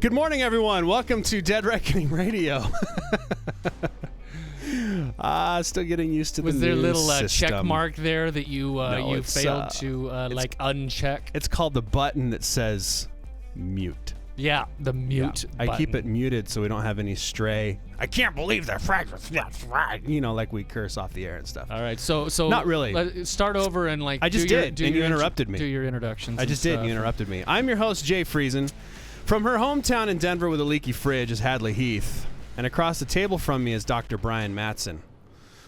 Good morning, everyone. Welcome to Dead Reckoning Radio. Still getting used to the Was there a new little system. check mark there that you No, failed to uncheck? It's called the button that says mute. Yeah, the mute I button. keep it muted so we don't have any stray. I can't believe they're fragments. That's right. You know, like we curse off the air and stuff. All right, so Not really. Let's start over and I just did, and you interrupted me. Do your introductions. I just did, and you interrupted me. I'm your host, Jay Friesen. From her hometown in Denver with a leaky fridge is Hadley Heath. And across the table from me is Dr. Brian Mattson.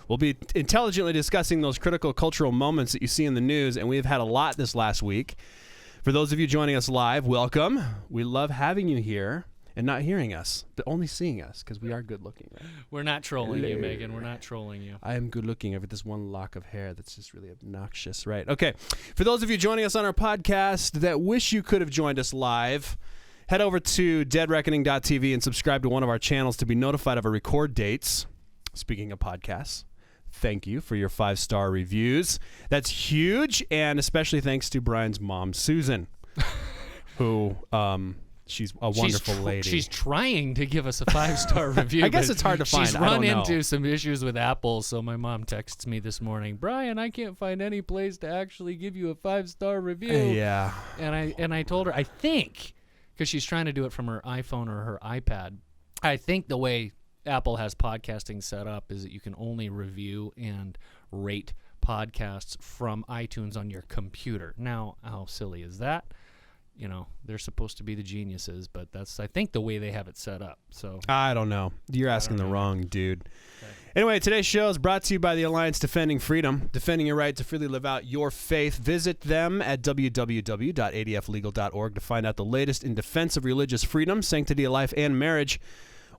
We'll be intelligently discussing those critical cultural moments that you see in the news, and we've had a lot this last week. For those of you joining us live, welcome. We love having you here and not hearing us, but only seeing us because we are good looking, right? We're not trolling you, Megan. We're not trolling you. I am good looking over this one lock of hair that's just really obnoxious, right? Okay. For those of you joining us on our podcast that wish you could have joined us live, head over to deadreckoning.tv and subscribe to one of our channels to be notified of our record dates. Speaking of podcasts, thank you for your 5-star reviews. That's huge, and especially thanks to Brian's mom, Susan, who she's a wonderful lady. She's trying to give us a 5-star review. I guess it's hard to find. She's run into some issues with Apple, so my mom texts me this morning, Brian, I can't find any place to actually give you a 5-star review. Yeah. And I told her, I think, because she's trying to do it from her iPhone or her iPad, I think the way Apple has podcasting set up is that you can only review and rate podcasts from iTunes on your computer. Now, how silly is that? You know, they're supposed to be the geniuses, but that's, I think, the way they have it set up. So I don't know. You're asking the wrong dude. Okay. Anyway, today's show is brought to you by the Alliance Defending Freedom, defending your right to freely live out your faith. Visit them at www.adflegal.org to find out the latest in defense of religious freedom, sanctity of life, and marriage,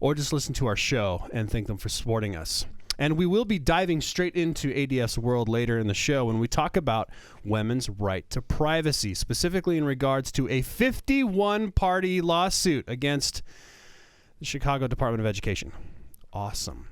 or just listen to our show and thank them for supporting us. And we will be diving straight into ADF's world later in the show when we talk about women's right to privacy, specifically in regards to a 51-party lawsuit against the Chicago Department of Education. Awesome.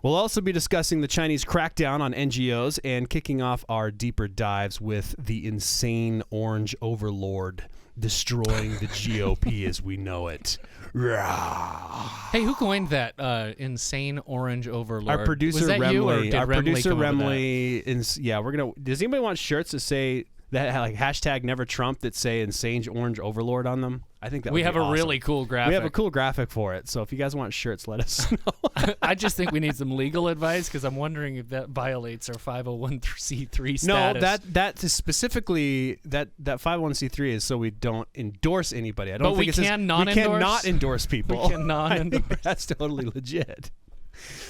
We'll also be discussing the Chinese crackdown on NGOs and kicking off our deeper dives with the insane orange overlord destroying the GOP as we know it. Hey, who coined that insane orange overlord? Our producer Was that Remley. You, or did our Remley producer come up with Remley. Yeah, we're gonna. Does anybody want shirts that say that like hashtag Never Trump that say insane orange overlord on them? I think that we would have be a awesome. really cool graphic. We have a cool graphic for it. So if you guys want shirts, let us know. I just think we need some legal advice because I'm wondering if that violates our 501c3 status. No, that is specifically that 501c3 is so we don't endorse anybody. I don't but think we it says can non-endorse? we cannot endorse people. We can non-endorse. I think that's totally legit.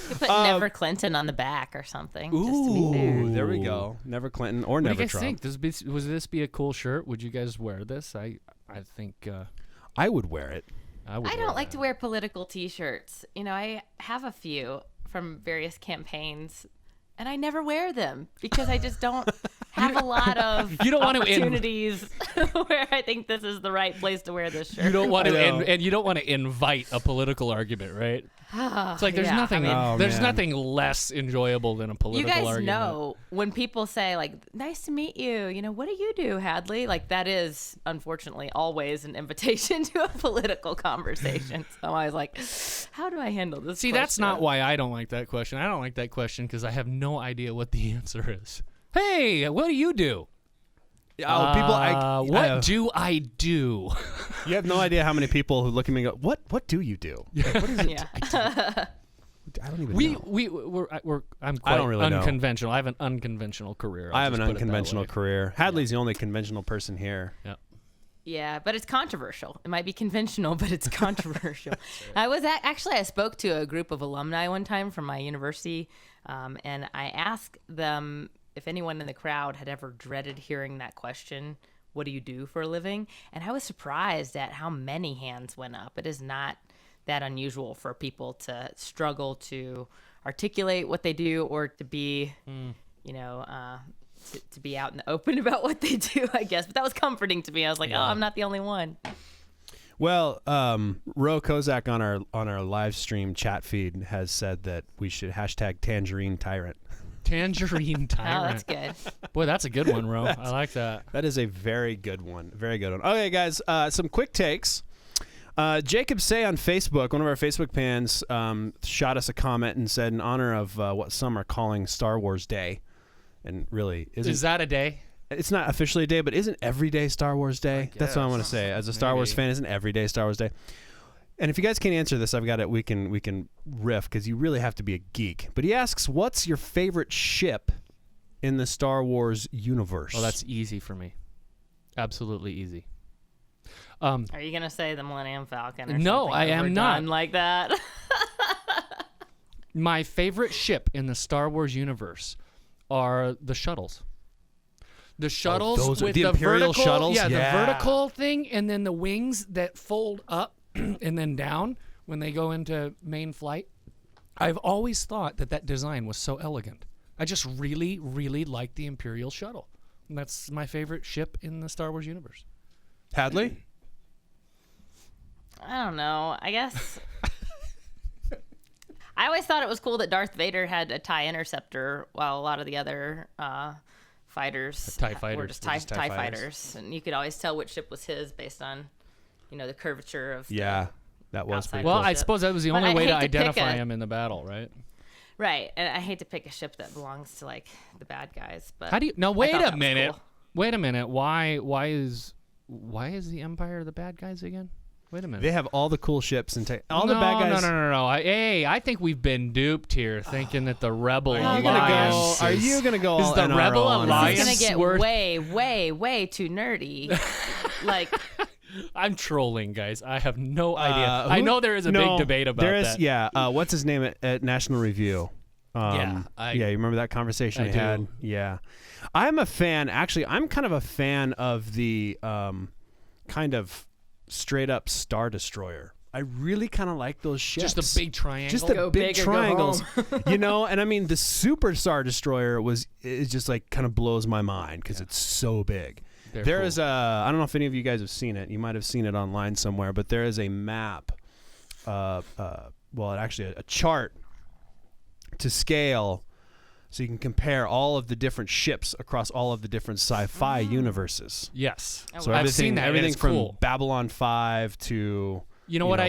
You put Never Clinton on the back or something. Ooh, just to be fair. there we go. Never Clinton or What never do you guys Trump. think? Would this be a cool shirt? Would you guys wear this? I think I would wear it. I would. I don't like to wear political T-shirts. You know, I have a few from various campaigns, and I never wear them because I just don't have a lot of You don't want to opportunities where I think this is the right place to wear this shirt. You don't want to, I know. and you don't want to invite a political argument, right? It's like there's Yeah, nothing. I mean- There's man. nothing less enjoyable than a political You guys argument. know when people say like, "Nice to meet you," you know, what do you do, Hadley? Like that is unfortunately always an invitation to a political conversation. So I'm always like, how do I handle this? See, that's question? not why I don't like that question. I don't like that question because I have no idea what the answer is. Hey, what do you do? Oh, people! What do I do? You have no idea how many people who look at me and go, "What do you do? Like, what is it?" Yeah. I don't even know. I'm quite don't really know. unconventional. I have an unconventional career. I have an I'll just put it that unconventional way. career. Hadley's the only conventional person here. Yeah. Yeah, but it's controversial. It might be conventional, but it's controversial. I spoke to a group of alumni one time from my university, and I asked them if anyone in the crowd had ever dreaded hearing that question, what do you do for a living? And I was surprised at how many hands went up. It is not that unusual for people to struggle to articulate what they do or to be, to be out in the open about what they do, I guess. But that was comforting to me. I was like, oh, I'm not the only one. Well, Ro Kozak on our live stream chat feed has said that we should hashtag Tangerine Tyrant. Tangerine Tyrant. Oh, that's good. Boy, that's a good one, Ro. I like that. That is a very good one. Very good one. Okay, guys, some quick takes. Jacob Say on Facebook, one of our Facebook fans, shot us a comment and said in honor of what some are calling Star Wars Day, and really Is that a day? it's not officially a day, but isn't every day Star Wars Day? That's what I want to say. As a Star Wars fan, isn't every day Star Wars Day? And if you guys can't answer this, I've got it. We can riff because you really have to be a geek. But he asks, "What's your favorite ship in the Star Wars universe?" Oh, that's easy for me. Absolutely easy. Are you gonna say the Millennium Falcon? Or No, something I am not. overdone like that. My favorite ship in the Star Wars universe are the shuttles. The shuttles those are with the Imperial vertical, shuttles? Yeah, Yeah. the vertical thing, and then the wings that fold up and then down when they go into main flight. I've always thought that design was so elegant. I just really, really like the Imperial shuttle. And that's my favorite ship in the Star Wars universe. Hadley? I don't know. I guess I always thought it was cool that Darth Vader had a TIE interceptor, while a lot of the other fighters TIE fighters. were just They're TIE, just TIE TIE fighters. fighters, and you could always tell which ship was his based on, the curvature of. Yeah, that was outside pretty Well, cool. I ship. suppose that was the But only I way to hate to pick identify a- him in the battle, right? Right, and I hate to pick a ship that belongs to like the bad guys, but How do you? No, I wait thought a that was minute. cool. Wait a minute. Why is the Empire the bad guys again? Wait a minute. They have all the cool ships and all no, the bad guys. No. I think we've been duped here, thinking that the Rebel Are you Alliance. gonna go? Are you gonna go? Is all the NRO Rebel on Alliance- us? It's gonna get word- way too nerdy. Like, I'm trolling, guys. I have no idea. I know there is a big debate about there is, that. Yeah. What's his name at National Review? Yeah, You remember that conversation I we do. had? Yeah. I'm a fan. Actually, I'm kind of a fan of the kind of straight up Star Destroyer. I really kind of like those ships. Just a big triangle. Just the Go big big or go triangles, home. and I mean the Super Star Destroyer is just like kind of blows my mind because it's so big. They're There cool. is I don't know if any of you guys have seen it. You might have seen it online somewhere, but there is a map, actually a chart to scale, so you can compare all of the different ships across all of the different sci-fi universes. Yes. So I've everything, seen that. and everything it's from cool. Babylon 5 to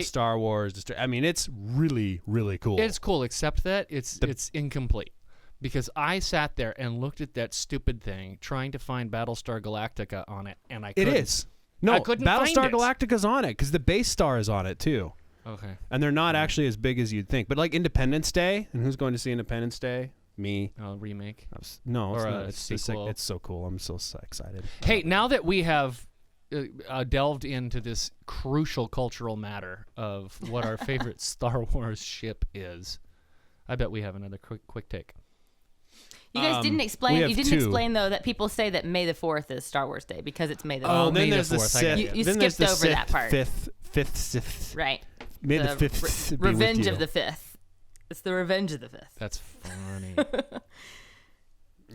Star Wars. I mean, it's really, really cool. It's cool, except that it's incomplete. Because I sat there and looked at that stupid thing, trying to find Battlestar Galactica on it, and I couldn't. It is. No, I couldn't find Battlestar it. Galactica's on it because the base star is on it too. Okay. And they're not actually as big as you'd think. But like Independence Day, and who's going to see Independence Day? Me. Remake. No, it's Or not. a It's just sequel. it's so cool. I'm so excited. Hey, now that we have delved into this crucial cultural matter of what our favorite Star Wars ship is, I bet we have another quick take. you guys didn't we explain. have You didn't two. explain though that people say that May the 4th is Star Wars Day because it's May the 4th. Oh, May then the there's the 4th, I got Sith. it. You then there's skipped the over that Sith, part. Fifth. Right. May the fifth be with Revenge you. of the 5th. It's the Revenge of the 5th. That's funny.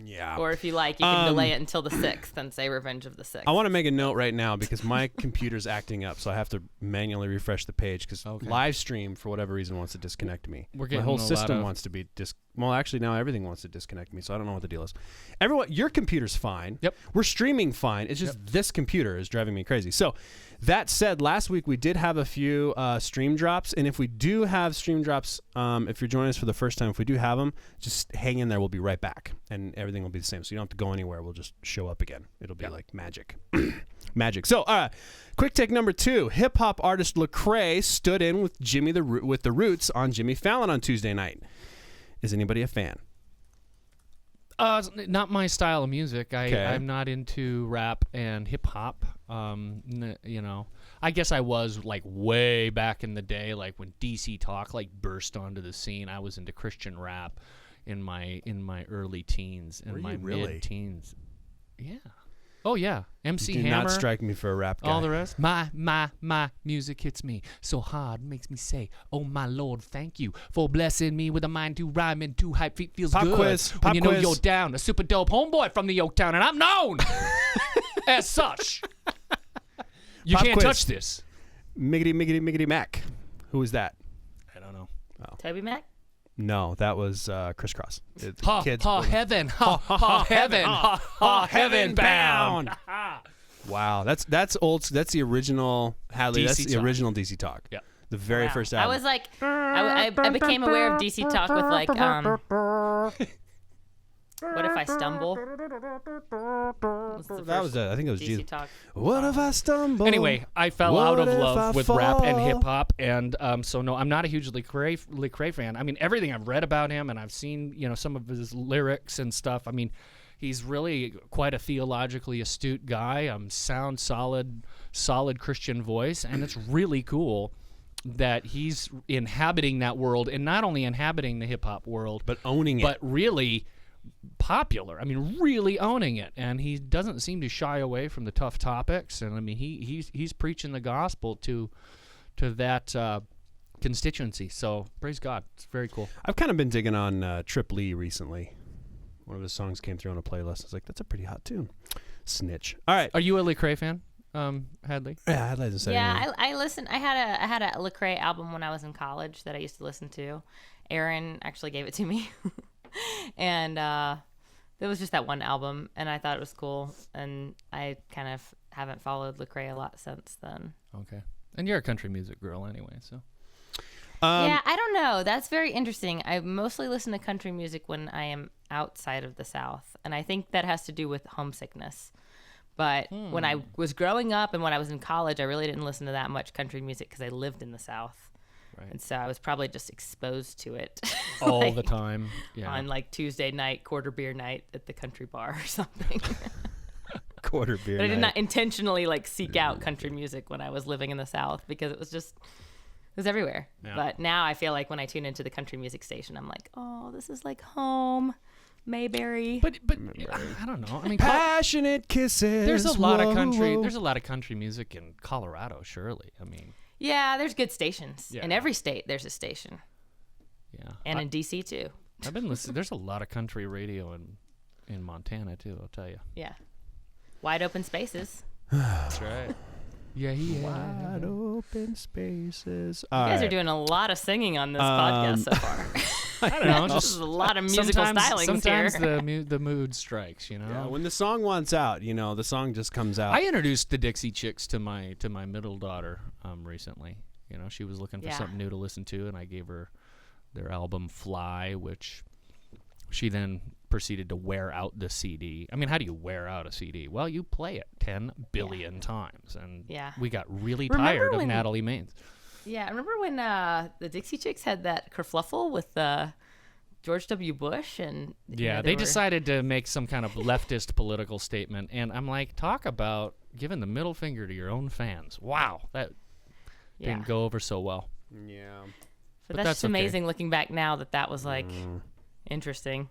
Yeah. Or if you like, you can delay it until the 6th and say Revenge of the 6th. I want to make a note right now because my computer's acting up, so I have to manually refresh the page because live stream, for whatever reason, wants to disconnect me. We're My getting whole a lot system of- wants to be well, actually, now everything wants to disconnect me, so I don't know what the deal is. Everyone, your computer's fine. Yep. We're streaming fine. It's just this computer is driving me crazy. So, that said, last week we did have a few stream drops, and if we do have stream drops, if you're joining us for the first time, if we do have them, just hang in there. We'll be right back, and everything will be the same. So you don't have to go anywhere. We'll just show up again. It'll be like magic. Magic. So, quick take number 2. Hip hop artist Lecrae stood in with with the Roots on Jimmy Fallon on Tuesday night. Is anybody a fan? Not my style of music. Okay. I'm not into rap and hip hop. I guess I was like way back in the day, like when DC Talk like burst onto the scene. I was into Christian rap in my early teens and Were my you really? mid-teens. Yeah. Oh yeah. MC You do Hammer. not strike me for a rap guy. All the rest. My music hits me so hard, makes me say, "Oh my Lord, thank you for blessing me with a mind to rhyme and to hype feet feels Pop good." quiz, when pop you know quiz. you're down, a super dope homeboy from the Yoketown, and I'm known as such. You Pop can't quiz. touch this. Miggity Mac. Who is that? I don't know. Toby Mac? No, that was Crisscross. Ha Kids ha were- heaven, ha ha heaven, ha ha heaven bound. Wow, that's old. That's the original Hadley. That's DC the Talk. original DC Talk. Yeah. The very Wow. first I album. was like, I became aware of DC Talk with like, what if I stumble? That was I think it was DC Jesus. Talk. What if I stumble? Anyway, I fell What out of if love I with rap and fall? hip hop, and so no, I'm not a huge Lecrae fan. I mean, everything I've read about him, and I've seen some of his lyrics and stuff. I mean, he's really quite a theologically astute guy. Sound solid Christian voice, and it's really cool that he's inhabiting that world, and not only inhabiting the hip hop world, but owning it. but really popular. I mean, really owning it, and he doesn't seem to shy away from the tough topics. And I mean, he's preaching the gospel to that constituency. So praise God, it's very cool. I've kind of been digging on Trip Lee recently. One of his songs came through on a playlist. I was like, that's a pretty hot tune. Snitch. All right. Are you a Lecrae fan, Hadley? Yeah, I'd like to say. Yeah, I listened. I had a Lecrae album when I was in college that I used to listen to. Aaron actually gave it to me, and it was just that one album, and I thought it was cool. And I kind of haven't followed Lecrae a lot since then. Okay. And you're a country music girl anyway, so. Yeah, I don't know. That's very interesting. I mostly listen to country music when I am outside of the South, and I think that has to do with homesickness. But when I was growing up and when I was in college, I really didn't listen to that much country music because I lived in the South. Right. And so I was probably just exposed to it All like, the time. Yeah. on like Tuesday night, quarter beer night at the country bar or something. Quarter beer. But I did night. not intentionally like seek out country music when I was living in the South because it was everywhere. Yeah. But now I feel like when I tune into the country music station, I'm like, oh, this is like home, Mayberry. But I don't know. I mean, Passionate kisses. there's a lot of country. whoa. There's a lot of country music in Colorado, surely. I mean, Yeah, there's good stations. Yeah. In every state, there's a station. yeah. And in D.C. too. I've been listening. There's a lot of country radio in Montana too. I'll tell you. Yeah. Wide open spaces. That's right. Yeah, Wide open spaces. You guys are doing a lot of singing on this podcast so far. I don't know. This is a lot of musical stylings sometimes here. the mood strikes. Yeah, when the song wants out, the song just comes out. I introduced the Dixie Chicks to my middle daughter recently. She was looking for Yeah. something new to listen to, and I gave her their album Fly, which she then proceeded to wear out the CD. I mean, how do you wear out a CD? Well, you play it 10 billion times, and Yeah. we got really Remember tired of when- Natalie Maines. Yeah, remember when the Dixie Chicks had that kerfluffle with George W. Bush? And Yeah, they decided to make some kind of leftist political statement, and I'm like, talk about giving the middle finger to your own fans. Wow, that didn't go over so well. Yeah. But that's that's just okay. amazing looking back now that was like interesting.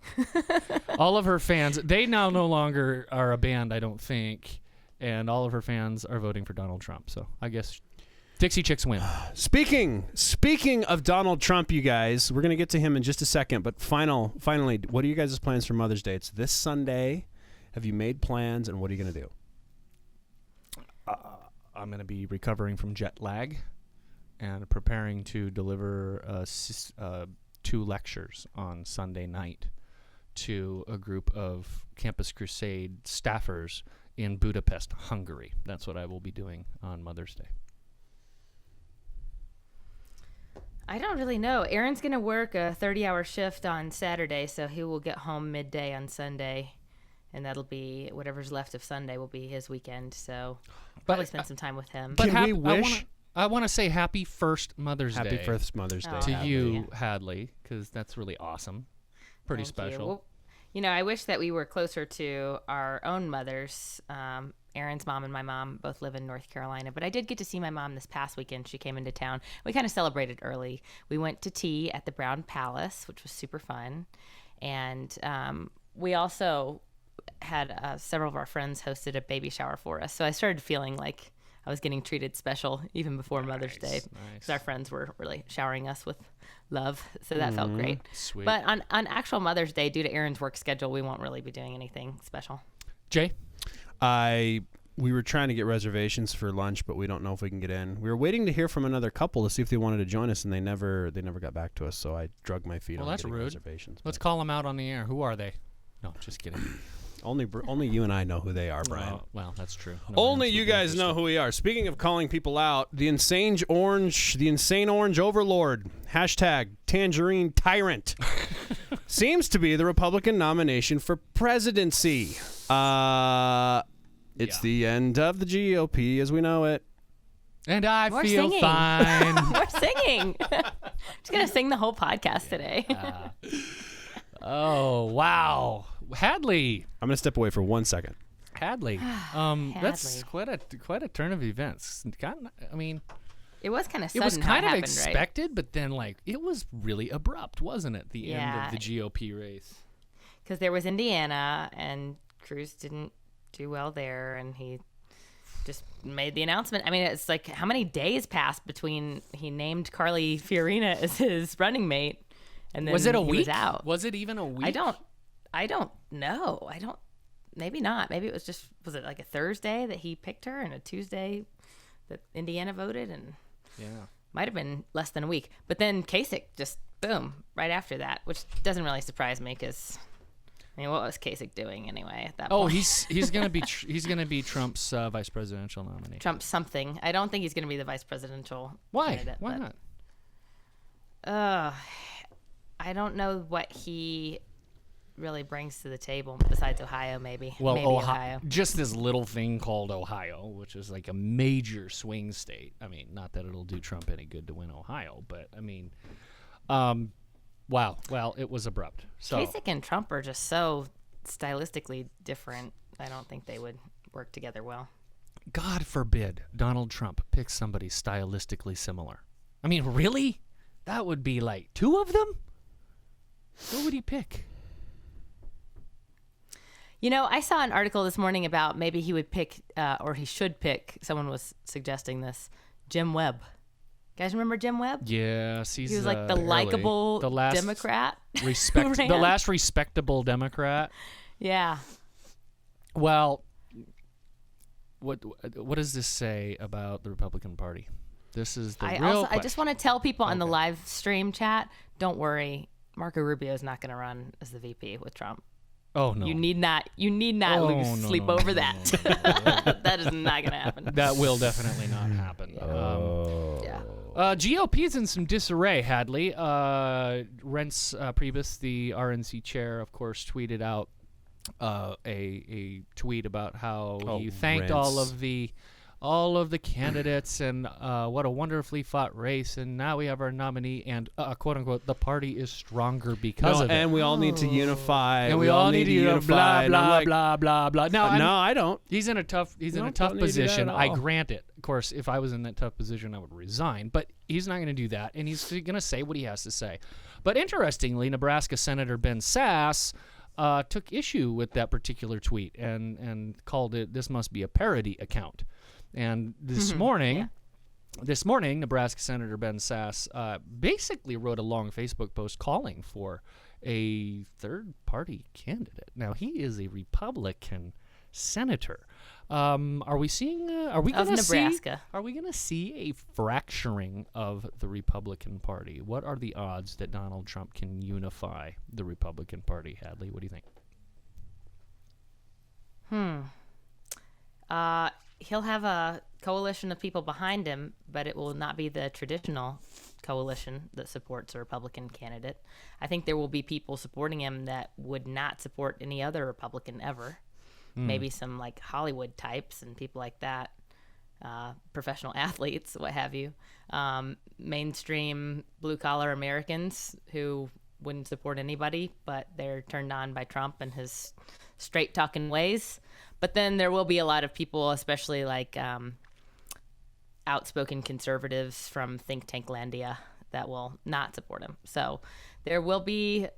All of her fans, they now no longer are a band, I don't think, and all of her fans are voting for Donald Trump. So I guess Dixie Chicks win. Speaking of Donald Trump, you guys, we're gonna get to him in just a second. But finally, what are you guys' plans for Mother's Day? It's this Sunday. Have you made plans, and what are you gonna do? I'm going to be recovering from jet lag and preparing to deliver 2 lectures on Sunday night to a group of Campus Crusade staffers in Budapest, Hungary. That's what I will be doing on Mother's Day. I don't really know. Aaron's going to work a 30-hour shift on Saturday, so he will get home midday on Sunday, and that'll be whatever's left of Sunday will be his weekend. So probably spend some time with him. But Can we wish- I want to say happy first Mother's Happy Day first Mother's Day Oh, to Hadley, you, Hadley, because that's really awesome. Pretty Thank you. special. Well, I wish that we were closer to our own mothers. Aaron's mom and my mom both live in North Carolina, but I did get to see my mom this past weekend. She came into town. We kind of celebrated early. We went to tea at the Brown Palace, which was super fun. And we also had several of our friends hosted a baby shower for us. So I started feeling like I was getting treated special even before Mother's Day, because our friends were really showering us with love. So that felt great. Sweet. But on actual Mother's Day, due to Aaron's work schedule, we won't really be doing anything special. Jay? We were trying to get reservations for lunch, but we don't know if we can get in. We were waiting to hear from another couple to see if they wanted to join us, and they never got back to us. So I drug my feet Well, on that's getting rude. reservations. Let's but- call them out on the air. Who are they? No, just kidding. Only you and I know who they are, Brian. Well, that's true. Only you guys know who we are. Speaking of calling people out, the insane orange overlord, #Tangerine Tyrant, seems to be the Republican nomination for presidency. It's the end of the GOP as we know it. And I We're feel singing. fine. We're singing. Just going to sing the whole podcast today. Oh, wow. Hadley. I'm going to step away for 1 second. Hadley. That's quite a turn of events. I mean, It was kind of it sudden was how kind it of happened, expected, but then it was really abrupt, wasn't it? The end Yeah. of the GOP race. Because there was Indiana, and Cruz didn't do well there, and he just made the announcement. I mean, it's like how many days passed between he named Carly Fiorina as his running mate, and then Was it a he week? was out. Was it even a week? I don't know. Maybe not. Maybe it was it like a Thursday that he picked her and a Tuesday that Indiana voted, and might have been less than a week. But then Kasich just boom right after that, which doesn't really surprise me because I mean, what was Kasich doing anyway at that point? Oh, he's gonna be Trump's vice presidential nominee. Trump something. I don't think he's going to be the vice presidential Why? candidate. Why not? I don't know what he really brings to the table besides Ohio, maybe. Well, maybe Ohio. just this little thing called Ohio, which is like a major swing state. I mean, not that it'll do Trump any good to win Ohio, but I mean, wow. Well, it was abrupt. So Kasich and Trump are just so stylistically different. I don't think they would work together well. God forbid Donald Trump picks somebody stylistically similar. I mean, really? That would be like two of them? Who would he pick? You know, I saw an article this morning about maybe he would pick, or he should pick, someone was suggesting this, Jim Webb. You guys remember Jim Webb? Yes, He was like the likable Democrat. The last respectable Democrat. Yeah. Well, what does this say about the Republican Party? This is the real I just want to tell people on the Okay. live stream chat, don't worry, Marco Rubio is not going to run as the VP with Trump. Oh no. You need not Oh, lose no, sleep no, over no, that. That is not going to happen. That will definitely not happen. Yeah. GOP's in some disarray, Hadley. Reince Priebus, the RNC chair, of course, tweeted out a tweet about how he thanked Reince. all of the candidates and what a wonderfully fought race, and now we have our nominee, and quote unquote the party is stronger because of it. And we all need to unify. And we all need to unify. blah And I'm blah like, blah blah blah. No, no, I don't. he's in a tough Nope, tough don't need to do that position. at I all. grant it. Of course, if I was in that tough position, I would resign. But he's not going to do that, and he's going to say what he has to say. But interestingly, Nebraska Senator Ben Sass took issue with that particular tweet and called it, "This must be a parody account." And this morning, Nebraska Senator Ben Sass basically wrote a long Facebook post calling for a third-party candidate. Now, he is a Republican senator. Are we seeing? Are we Of going to see? Nebraska. Are we going to see a fracturing of the Republican Party? What are the odds that Donald Trump can unify the Republican Party? Hadley, what do you think? He'll have a coalition of people behind him, but it will not be the traditional coalition that supports a Republican candidate. I think there will be people supporting him that would not support any other Republican ever. Maybe some like Hollywood types and people like that, professional athletes, what have you. Mainstream blue-collar Americans who wouldn't support anybody, but they're turned on by Trump and his straight-talking ways. But then there will be a lot of people, especially like outspoken conservatives from Think Tanklandia, that will not support him. So there will be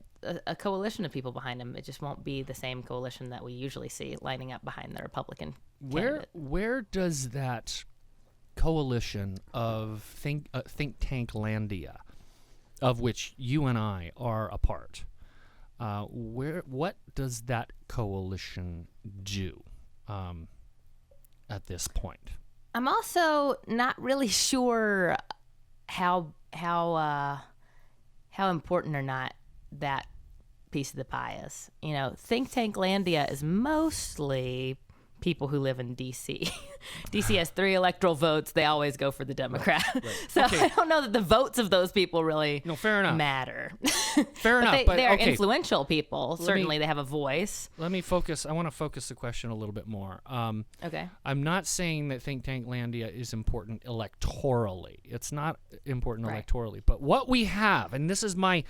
a coalition of people behind him. It just won't be the same coalition that we usually see lining up behind the Republican candidate. Where does that coalition of Think Tanklandia, of which you and I are a part, what does that coalition do at this point? I'm also not really sure how important or not that piece of the pie is. Think Tank Landia is mostly people who live in D.C. D.C. has 3 electoral votes. They always go for the Democrat. Right. So okay. I don't know that the votes of those people really fair enough. matter. Fair enough. But they're influential people. Certainly they have a voice. Let me focus. I want to focus the question a little bit more. Okay. I'm not saying that Think Tank Landia is important electorally. It's not important electorally. But what we have, and this is my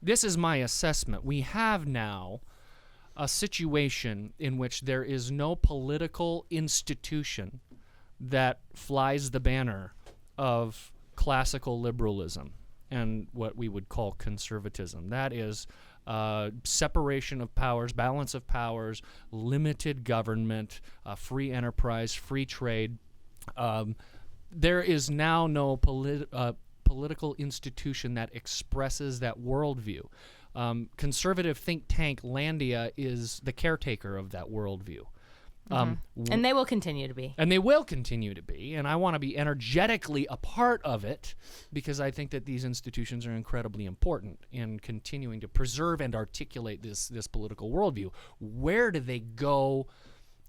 assessment, we have now a situation in which there is no political institution that flies the banner of classical liberalism and what we would call conservatism. That is separation of powers, balance of powers, limited government, free enterprise, free trade. There is now no political institution that expresses that worldview. Conservative think tank Landia is the caretaker of that worldview. And they will continue to be. And they will continue to be. And I want to be energetically a part of it because I think that these institutions are incredibly important in continuing to preserve and articulate this political worldview. Where do they go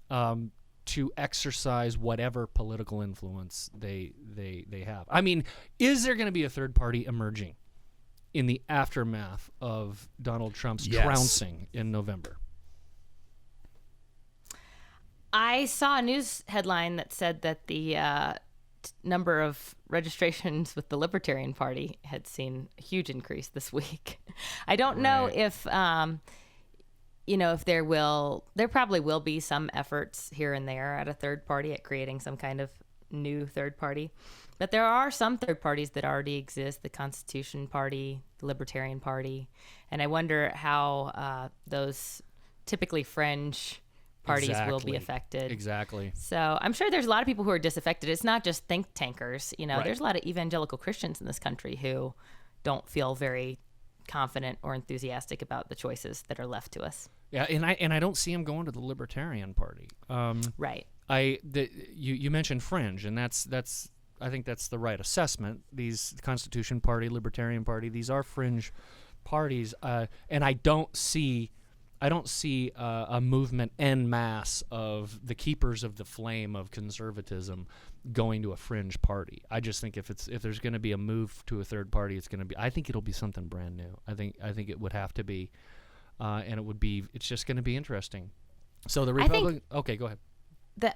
to exercise whatever political influence they have? I mean, is there going to be a third party emerging in the aftermath of Donald Trump's trouncing in November? I saw a news headline that said that the number of registrations with the Libertarian Party had seen a huge increase this week. I don't know if, if there probably will be some efforts here and there at a third party at creating some kind of new third party. But there are some third parties that already exist, the Constitution Party, the Libertarian Party. And I wonder how those typically fringe parties will be affected. Exactly. So I'm sure there's a lot of people who are disaffected. It's not just think tankers. There's a lot of evangelical Christians in this country who don't feel very confident or enthusiastic about the choices that are left to us. Yeah, and I don't see them going to the Libertarian Party. Right. You mentioned fringe, and that's I think that's the right assessment. These Constitution Party, Libertarian Party, these are fringe parties, and I don't see a movement en masse of the keepers of the flame of conservatism going to a fringe party. I just think if there's going to be a move to a third party, I think it'll be something brand new. I think it would have to be, and it's just going to be interesting. So the Republican. Okay, go ahead.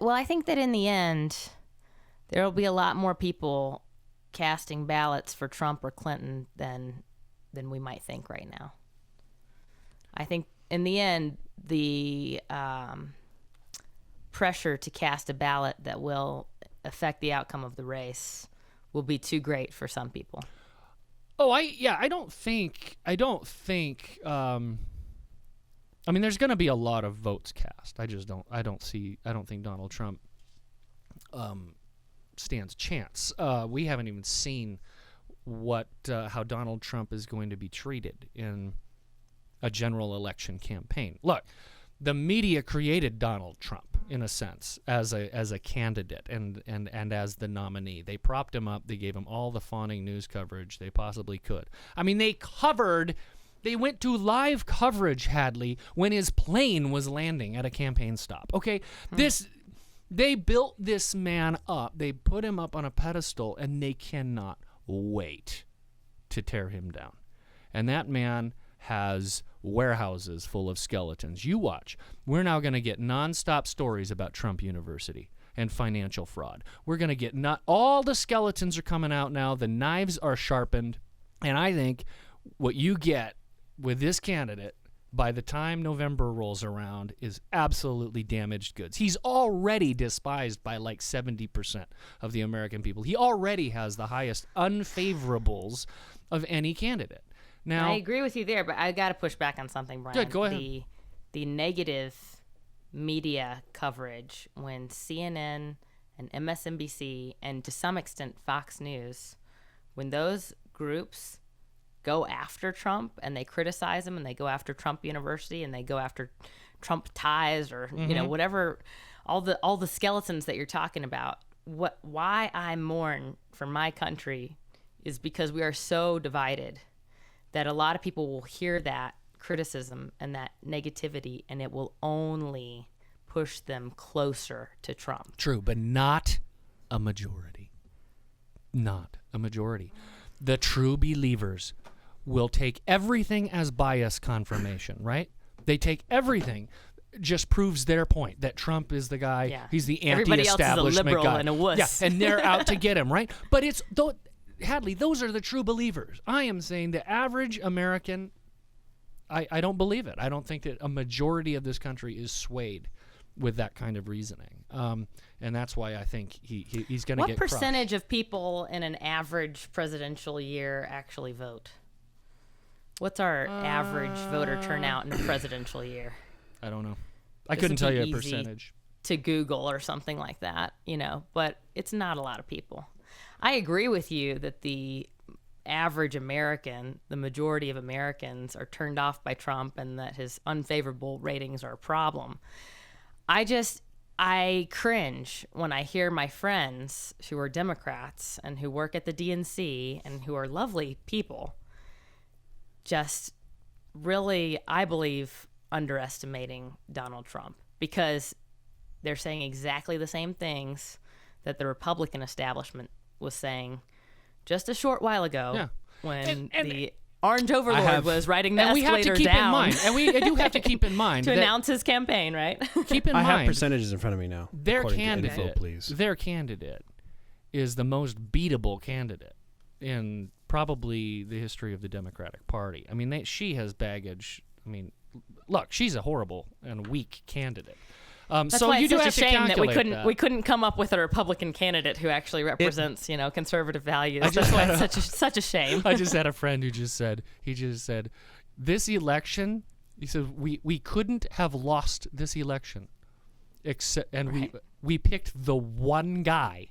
I think that in the end, there will be a lot more people casting ballots for Trump or Clinton than we might think right now. I think in the end, the pressure to cast a ballot that will affect the outcome of the race will be too great for some people. Oh, I don't think. I mean, there's going to be a lot of votes cast. I don't think Donald Trump stands a chance. We haven't even seen how Donald Trump is going to be treated in a general election campaign. Look, the media created Donald Trump in a sense as a candidate and as the nominee. They propped him up. They gave him all the fawning news coverage they possibly could. I mean, they went to live coverage, Hadley, when his plane was landing at a campaign stop. Okay, they built this man up. They put him up on a pedestal, and they cannot wait to tear him down. And that man has warehouses full of skeletons. You watch. We're now going to get nonstop stories about Trump University and financial fraud. We're going to get all the skeletons are coming out now. The knives are sharpened. And I think what you get with this candidate by the time November rolls around is absolutely damaged goods. He's already despised by like 70% of the American people. He already has the highest unfavorables of any candidate. Now, I agree with you there, but I got to push back on something, Brian. Good, go ahead. The negative media coverage when CNN and MSNBC and to some extent Fox News, when those groups go after Trump and they criticize him and they go after Trump University and they go after Trump ties or whatever, all the skeletons that you're talking about. Why I mourn for my country is because we are so divided that a lot of people will hear that criticism and that negativity, and it will only push them closer to Trump. True, but not a majority. Not a majority. The true believers will take everything as bias confirmation, right? They take everything. Just proves their point that Trump is the guy. Yeah. He's the Everybody else is a anti-establishment liberal guy. and a wuss. Yeah, and they're out to get him, right? But it's Hadley, those are the true believers. I am saying the average American, I don't believe it. I don't think that a majority of this country is swayed with that kind of reasoning. And that's why I think he's going to get What percentage crushed. of people in an average presidential year actually vote? What's our average voter turnout in a presidential year? I don't know. I This couldn't would tell be you a easy percentage. to Google or something like that, but it's not a lot of people. I agree with you that the average American, the majority of Americans, are turned off by Trump and that his unfavorable ratings are a problem. I cringe when I hear my friends who are Democrats and who work at the DNC and who are lovely people just really, I believe, underestimating Donald Trump, because they're saying exactly the same things that the Republican establishment was saying just a short while ago when the Orange Overlord was riding the and we have escalator to keep down in mind, and we do have to keep in mind to that, announce his campaign, right? keep in I have mind percentages in front of me now. their according to candidate, info, please. their candidate is the most beatable candidate in probably the history of the Democratic Party. I mean, she has baggage. I mean, look, she's a horrible and weak candidate. That's so why you it's do such have a shame to that we calculate couldn't come up with a Republican candidate who actually represents conservative values. just That's why had it's such a shame. I just had a friend who just said this election. He said we couldn't have lost this election, we picked the one guy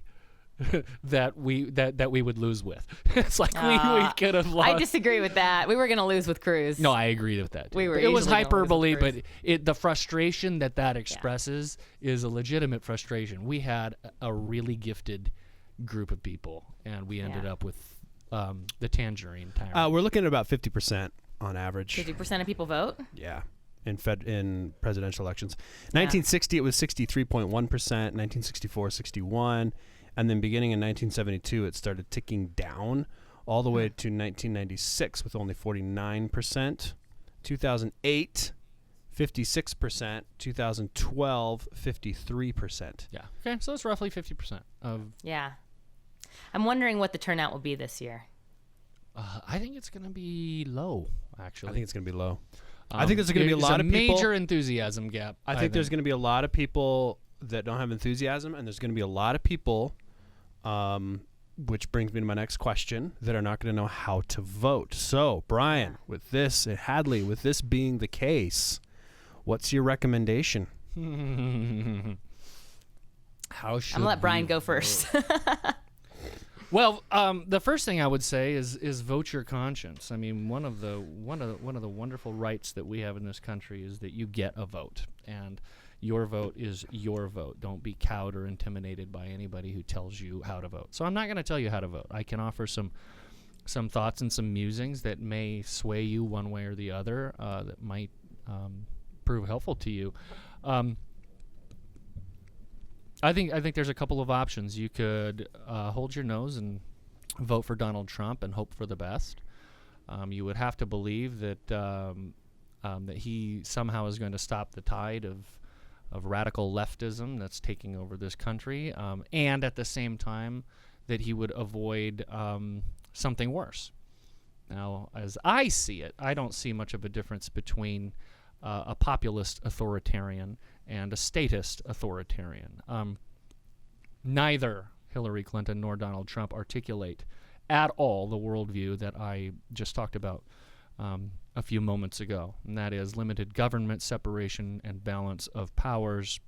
that we would lose with. It's like we could have lost. I disagree with that. We were going to lose with Cruz. No, I agree with that. Too. We were It was easily gonna lose hyperbole, with but the frustration that expresses is a legitimate frustration. We had a really gifted group of people, and we ended up with the tangerine tyrant. We're looking at about 50% on average. 50% of people vote? Yeah, in presidential elections. 1960 it was 63.1%. 1964 61, and then beginning in 1972 it started ticking down all the way to 1996 with only 49%. 2008 56%. 2012 53%. Yeah. Okay, so it's roughly 50% of. Yeah. I'm wondering what the turnout will be this year. I think it's going to be low. Actually, I think it's going to be low. I think there's going to be a lot of people. Major enthusiasm gap. I think there's going to be a lot of people that don't have enthusiasm, and there's going to be a lot of people, which brings me to my next question, that are not going to know how to vote. So, Brian, with this, Hadley, with this being the case, what's your recommendation? How should I'm going to let Brian we go vote? first. Well, the first thing I would say is vote your conscience. I mean, one of the wonderful rights that we have in this country is that you get a vote, and your vote is your vote. Don't be cowed or intimidated by anybody who tells you how to vote. So I'm not going to tell you how to vote. I can offer some thoughts and some musings that may sway you one way or the other, that might prove helpful to you. I think there's a couple of options. You could hold your nose and vote for Donald Trump and hope for the best. You would have to believe that that he somehow is going to stop the tide of radical leftism that's taking over this country, and at the same time that he would avoid something worse. Now, as I see it, I don't see much of a difference between a populist authoritarian and a statist authoritarian. Neither Hillary Clinton nor Donald Trump articulate at all the worldview that I just talked about a few moments ago, and that is limited government, separation and balance of powers,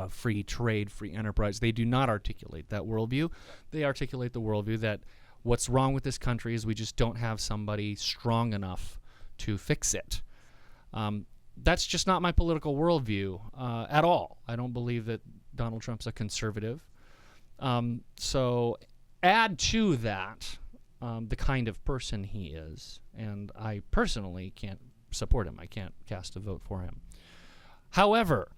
free trade, free enterprise. They do not articulate that worldview. They articulate the worldview that what's wrong with this country is we just don't have somebody strong enough to fix it. That's just not my political worldview at all. I don't believe that Donald Trump's a conservative. So add to that the kind of person he is, and I personally can't support him. I can't cast a vote for him. However,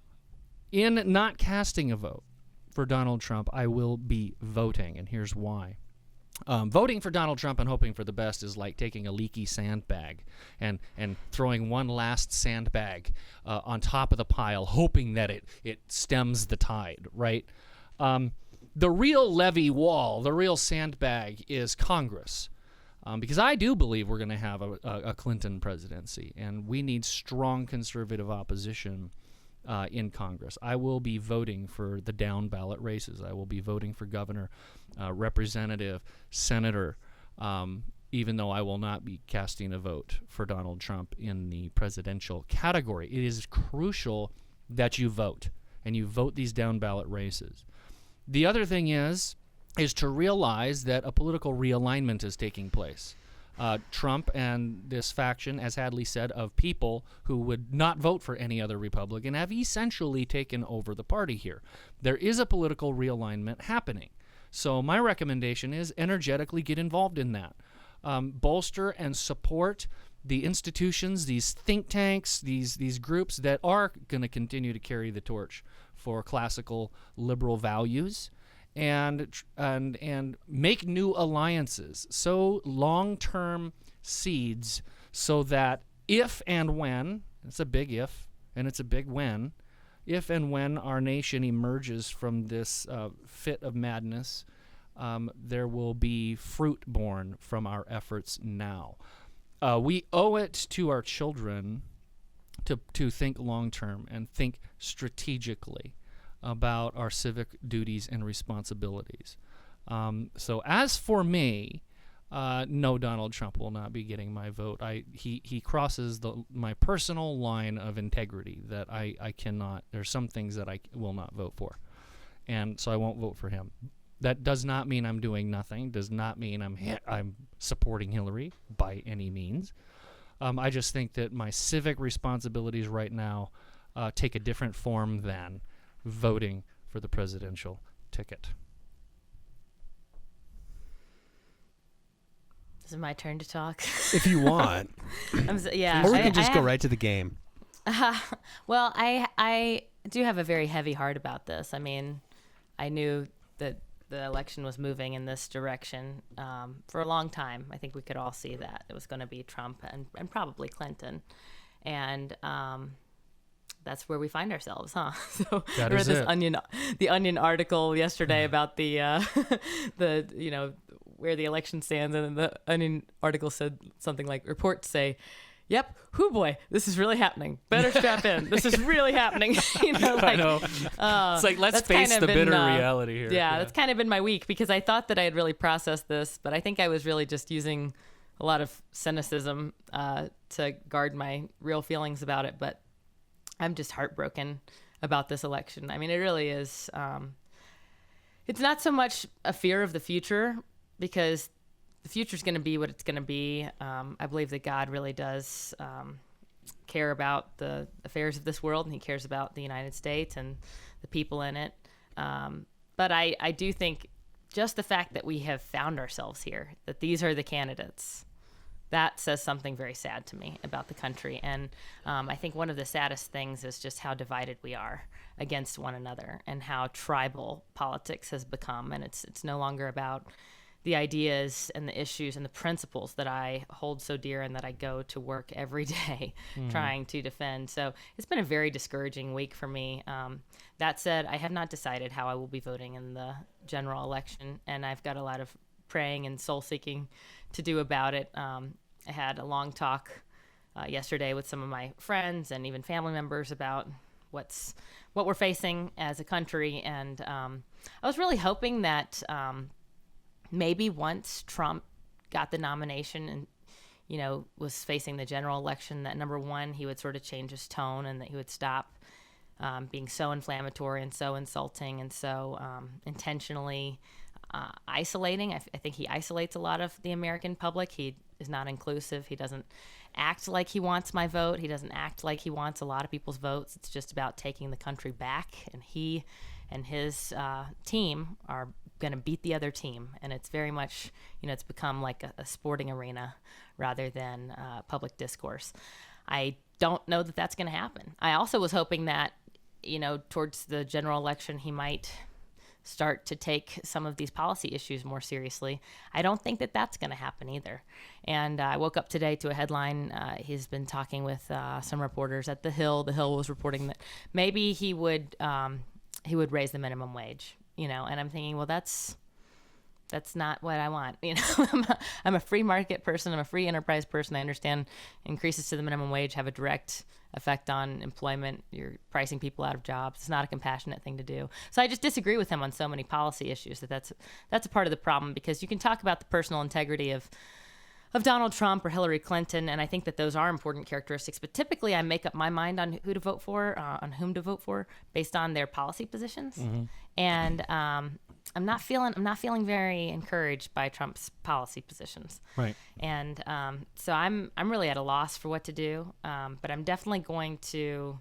in not casting a vote for Donald Trump, I will be voting, and here's why. Voting for Donald Trump and hoping for the best is like taking a leaky sandbag and throwing one last sandbag on top of the pile, hoping that it stems the tide, right? The real levee wall, the real sandbag is Congress. Because I do believe we're going to have a Clinton presidency, and we need strong conservative opposition in Congress. I will be voting for the down ballot races. I will be voting for governor, representative, senator, even though I will not be casting a vote for Donald Trump in the presidential category. It is crucial that you vote, and you vote these down ballot races. The other thing is to realize that a political realignment is taking place. Trump and this faction, as Hadley said, of people who would not vote for any other Republican have essentially taken over the party here. There is a political realignment happening. So my recommendation is energetically get involved in that. Bolster and support the institutions, these think tanks, these groups that are going to continue to carry the torch for classical liberal values. And make new alliances, sow long-term seeds, so that if and when, it's a big if and it's a big when, if and when our nation emerges from this fit of madness, there will be fruit born from our efforts now. We owe it to our children to think long-term and think strategically about our civic duties and responsibilities. So as for me, no, Donald Trump will not be getting my vote. He crosses my personal line of integrity that I cannot. There's some things that I will not vote for, and so I won't vote for him. That does not mean I'm doing nothing. Does not mean I'm supporting Hillary by any means. I just think that my civic responsibilities right now take a different form than voting for the presidential ticket. Is it my turn to talk? If you want. Yeah. Or we can just go right to the game. Well, I do have a very heavy heart about this. I mean, I knew that the election was moving in this direction for a long time. I think we could all see that. It was going to be Trump and probably Clinton. And that's where we find ourselves, huh? So I read the Onion article yesterday about the where the election stands, and the Onion article said something like, reports say, "Yep, hoo boy, this is really happening. Better strap in. This is really happening." I know. It's like, let's face the bitter reality here. Yeah, that's kind of been my week, because I thought that I had really processed this, but I think I was really just using a lot of cynicism to guard my real feelings about it. But I'm just heartbroken about this election. I mean, it really is. It's not so much a fear of the future, because the future is going to be what it's going to be. I believe that God really does care about the affairs of this world, and he cares about the United States and the people in it. But I do think just the fact that we have found ourselves here, that these are the candidates, that says something very sad to me about the country. And I think one of the saddest things is just how divided we are against one another, and how tribal politics has become. And it's no longer about the ideas and the issues and the principles that I hold so dear and that I go to work every day trying to defend. So it's been a very discouraging week for me. That said, I have not decided how I will be voting in the general election, and I've got a lot of praying and soul-seeking to do about it. I had a long talk yesterday with some of my friends and even family members about what we're facing as a country, and I was really hoping that maybe once Trump got the nomination and was facing the general election, that number one, he would sort of change his tone, and that he would stop being so inflammatory and so insulting and so intentionally isolating. I think he isolates a lot of the American public. He is not inclusive. He doesn't act like he wants my vote. He doesn't act like he wants a lot of people's votes. It's just about taking the country back, and he and his team are going to beat the other team. And it's very much, it's become like a sporting arena rather than public discourse. I don't know that that's going to happen. I also was hoping that, towards the general election, he might start to take some of these policy issues more seriously. I don't think that that's going to happen either. And I woke up today to a headline. He's been talking with some reporters at The Hill. The Hill was reporting that maybe he would raise the minimum wage, and I'm thinking, well, that's not what I want. I'm a free market person. I'm a free enterprise person. I understand increases to the minimum wage have a direct effect on employment. You're pricing people out of jobs. It's not a compassionate thing to do. So I just disagree with him on so many policy issues that's a part of the problem, because you can talk about the personal integrity of Donald Trump or Hillary Clinton, and I think that those are important characteristics. But typically, I make up my mind on who to vote for, on whom to vote for, based on their policy positions. Mm-hmm. And I'm not feeling very encouraged by Trump's policy positions. Right. And so I'm really at a loss for what to do. But I'm definitely going to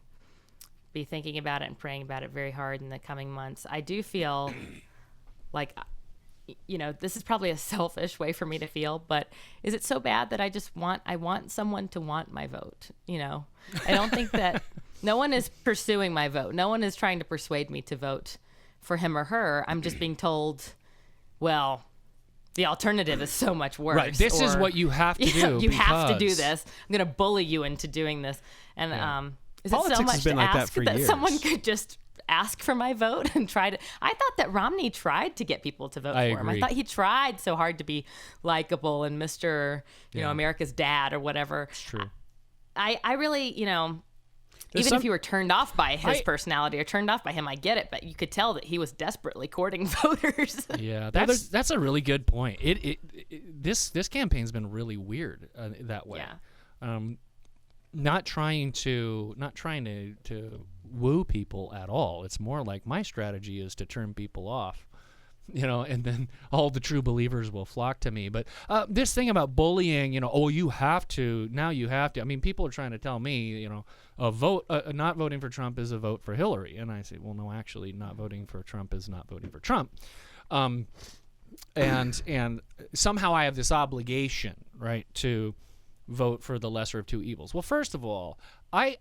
be thinking about it and praying about it very hard in the coming months. I do feel like, this is probably a selfish way for me to feel, but is it so bad that I want someone to want my vote? I don't think that no one is pursuing my vote. No one is trying to persuade me to vote for him or her. I'm just being told, well, the alternative is so much worse. Right. This is what you have to do. You have to do this. I'm going to bully you into doing this. And is Politics it so much has been to like that ask for that years. someone could just ask for my vote and try to? I thought that Romney tried to get people to vote for him. I thought he tried so hard to be likable and Mr. America's dad or whatever. It's true. I really, if you were turned off by his personality or turned off by him, I get it, but you could tell that he was desperately courting voters. Yeah, that's a really good point. This campaign's been really weird that way. Yeah. Not trying to woo people at all. It's more like my strategy is to turn people off, and then all the true believers will flock to me. But this thing about bullying, you have to. I mean, people are trying to tell me, not voting for Trump is a vote for Hillary. And I say, well, no, actually, not voting for Trump is not voting for Trump. And somehow I have this obligation, right, to vote for the lesser of two evils. Well, first of all, I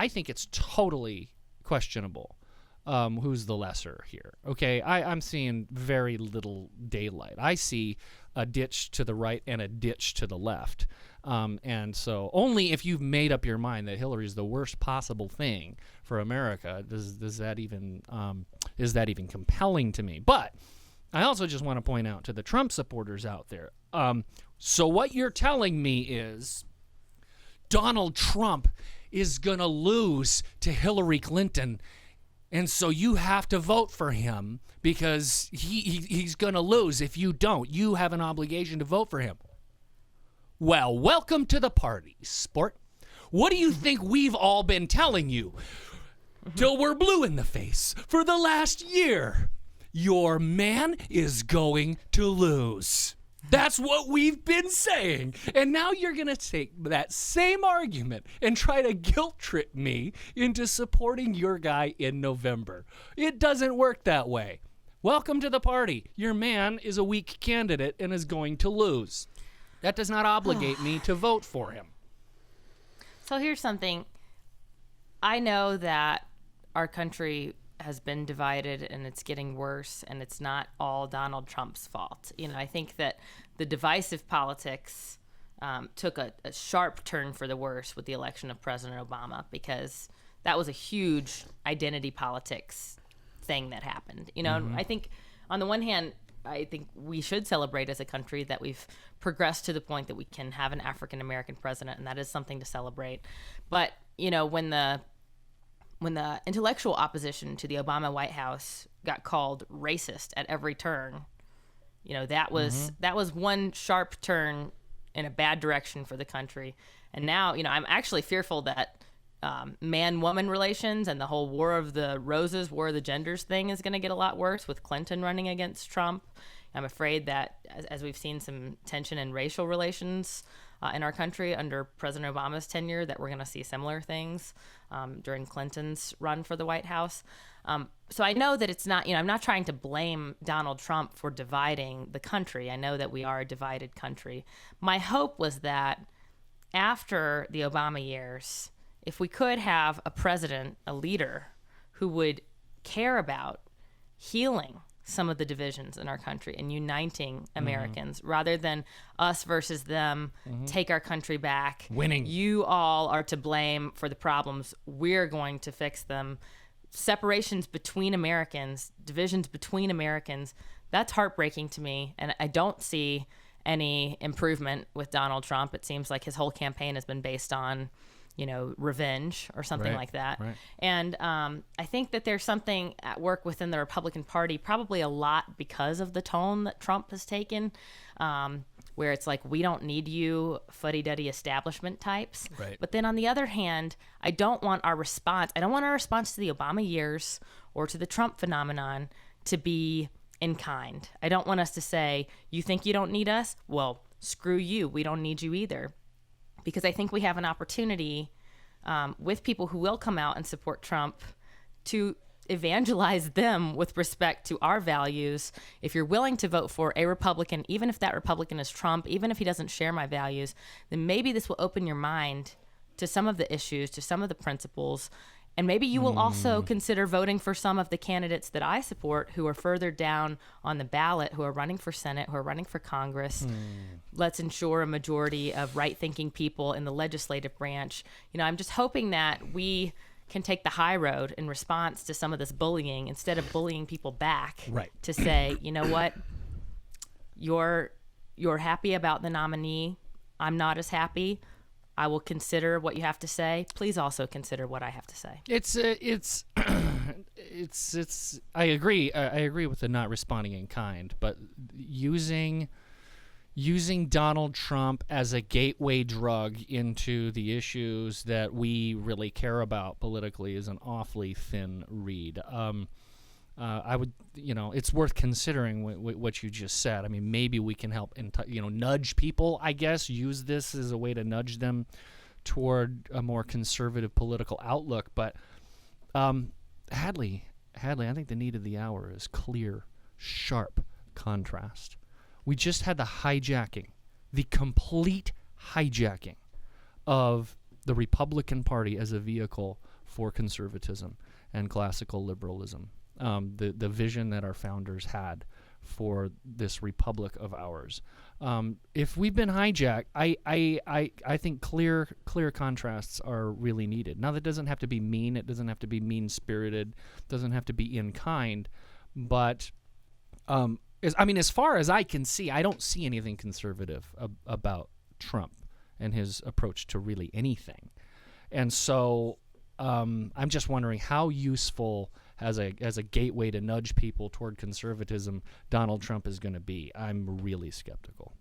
think it's totally questionable who's the lesser here. Okay, I'm seeing very little daylight. I see a ditch to the right and a ditch to the left. And so only if you've made up your mind that Hillary's the worst possible thing for America is that even compelling to me. But I also just want to point out to the Trump supporters out there, so what you're telling me is Donald Trump is going to lose to Hillary Clinton, and so you have to vote for him because he's going to lose. If you don't, you have an obligation to vote for him. Well, welcome to the party, sport. What do you think we've all been telling you till we're blue in the face for the last year? Your man is going to lose. That's what we've been saying. And now you're going to take that same argument and try to guilt trip me into supporting your guy in November. It doesn't work that way. Welcome to the party. Your man is a weak candidate and is going to lose. That does not obligate me to vote for him. So here's something. I know that our country has been divided and it's getting worse, and it's not all Donald Trump's fault. I think that the divisive politics took a sharp turn for the worse with the election of President Obama, because that was a huge identity politics thing that happened. I think on the one hand, I think we should celebrate as a country that we've progressed to the point that we can have an African American president, and that is something to celebrate. But when the intellectual opposition to the Obama White House got called racist at every turn, that was one sharp turn in a bad direction for the country. And now, I'm actually fearful that man-woman relations and the whole war of the roses, war of the genders thing is going to get a lot worse with Clinton running against Trump. I'm afraid that as we've seen some tension in racial relations in our country under President Obama's tenure, that we're going to see similar things during Clinton's run for the White House. So I know that it's not, I'm not trying to blame Donald Trump for dividing the country. I know that we are a divided country. My hope was that after the Obama years, if we could have a president, a leader, who would care about healing some of the divisions in our country and uniting Americans rather than us versus them, take our country back. Winning. You all are to blame for the problems. We're going to fix them. Separations between Americans, divisions between Americans, that's heartbreaking to me. And I don't see any improvement with Donald Trump. It seems like his whole campaign has been based on, revenge or something like that. Right. And I think that there's something at work within the Republican Party, probably a lot because of the tone that Trump has taken, where it's like, we don't need you fuddy-duddy establishment types. Right. But then on the other hand, I don't want our response to the Obama years or to the Trump phenomenon to be in kind. I don't want us to say, you think you don't need us? Well, screw you. We don't need you either. Because I think we have an opportunity with people who will come out and support Trump to evangelize them with respect to our values. If you're willing to vote for a Republican, even if that Republican is Trump, even if he doesn't share my values, then maybe this will open your mind to some of the issues, to some of the principles. And maybe you will also consider voting for some of the candidates that I support who are further down on the ballot, who are running for Senate, who are running for Congress. Let's ensure a majority of right-thinking people in the legislative branch. I'm just hoping that we can take the high road in response to some of this bullying instead of bullying people back. Right. To say, you know what, you're happy about the nominee. I'm not as happy. I will consider what you have to say. Please also consider what I have to say. It's I agree. I agree with the not responding in kind, but using Donald Trump as a gateway drug into the issues that we really care about politically is an awfully thin read. I would, it's worth considering what you just said. I mean, maybe we can help, nudge people, I guess, use this as a way to nudge them toward a more conservative political outlook. But Hadley, I think the need of the hour is clear, sharp contrast. We just had the complete hijacking of the Republican Party as a vehicle for conservatism and classical liberalism. The vision that our founders had for this republic of ours. If we've been hijacked, I think clear contrasts are really needed. Now, that doesn't have to be mean. It doesn't have to be mean-spirited. It doesn't have to be in kind. But as far as I can see, I don't see anything conservative about Trump and his approach to really anything. And so I'm just wondering how useful as a gateway to nudge people toward conservatism Donald Trump is going to be. I'm really skeptical.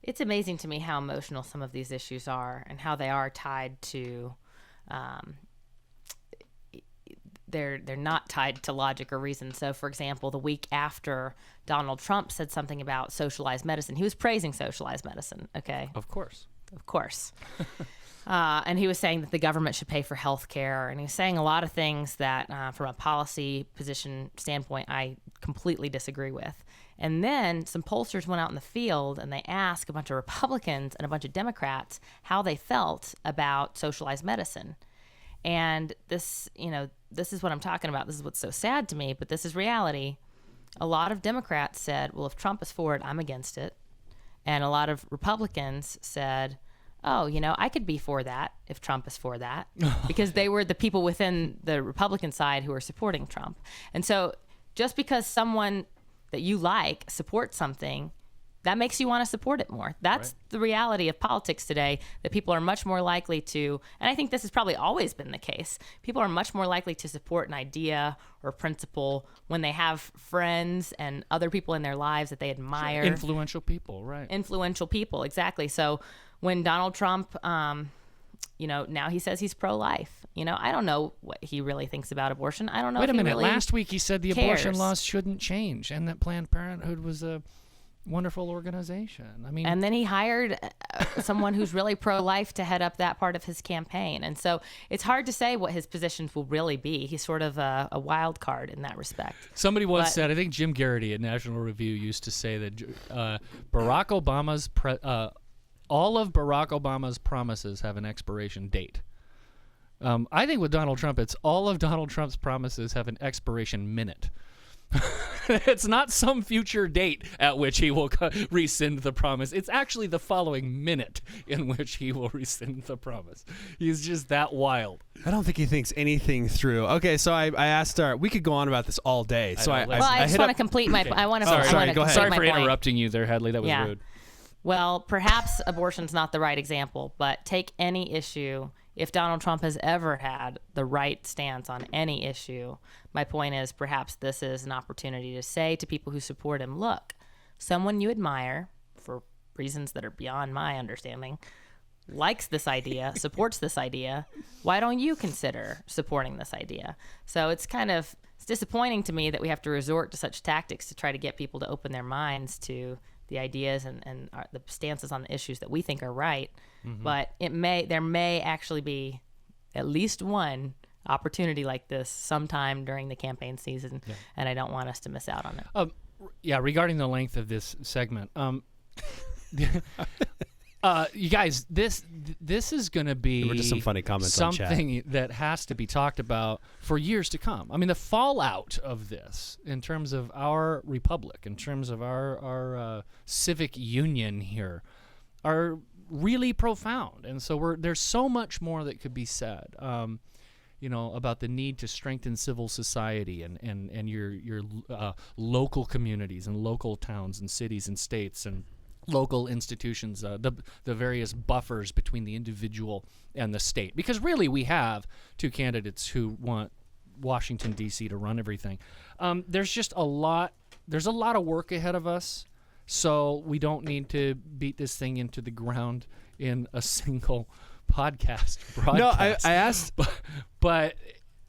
It's amazing to me how emotional some of these issues are and how they are tied to they're not tied to logic or reason. So, for example, the week after Donald Trump said something about socialized medicine, he was praising socialized medicine, okay? Of course. And he was saying that the government should pay for health care. And he was saying a lot of things that, from a policy position standpoint, I completely disagree with. And then some pollsters went out in the field and they asked a bunch of Republicans and a bunch of Democrats how they felt about socialized medicine. And this is what I'm talking about. This is what's so sad to me, but this is reality. A lot of Democrats said, well, if Trump is for it, I'm against it. And a lot of Republicans said, oh, I could be for that if Trump is for that, because they were the people within the Republican side who were supporting Trump. And so just because someone that you like supports something, that makes you want to support it more. That's the reality of politics today, that people are much more likely to, and I think this has probably always been the case, people are much more likely to support an idea or principle when they have friends and other people in their lives that they admire. Sure. Influential people, right. Influential people, exactly. So when Donald Trump, now he says he's pro-life. I don't know what he really thinks about abortion. I don't know. Wait a minute. Really Last week he said the abortion cares. laws shouldn't change and that Planned Parenthood was a wonderful organization. I mean, and then he hired someone who's really pro-life to head up that part of his campaign. And so it's hard to say what his positions will really be. He's sort of a wild card in that respect. Somebody once said, I think Jim Garrity at National Review used to say that Barack Obama's all of Barack Obama's promises have an expiration date. I think with Donald Trump, it's all of Donald Trump's promises have an expiration minute. It's not some future date at which he will rescind the promise. It's actually the following minute in which he will rescind the promise. He's just that wild. I don't think he thinks anything through. Okay, so I asked we could go on about this all day. So I just want to complete my. I want to. Sorry, go ahead. Sorry for interrupting you there, Hadley. That was rude. Well, perhaps abortion's not the right example, but take any issue. If Donald Trump has ever had the right stance on any issue, my point is perhaps this is an opportunity to say to people who support him, look, someone you admire for reasons that are beyond my understanding likes this idea, supports this idea. Why don't you consider supporting this idea? So it's disappointing to me that we have to resort to such tactics to try to get people to open their minds to the ideas and the stances on the issues that we think are right. But there may actually be at least one opportunity like this sometime during the campaign season, and I don't want us to miss out on it. Regarding the length of this segment, you guys, this is going to be just some funny comments something that has to be talked about for years to come. I mean, the fallout of this in terms of our republic, in terms of our civic union here, are really profound. And so there's so much more that could be said. About the need to strengthen civil society and your local communities and local towns and cities and states and local institutions, the various buffers between the individual and the state. Because really we have two candidates who want Washington, D.C. to run everything. There's a lot of work ahead of us, so we don't need to beat this thing into the ground in a single podcast broadcast. No, I asked... But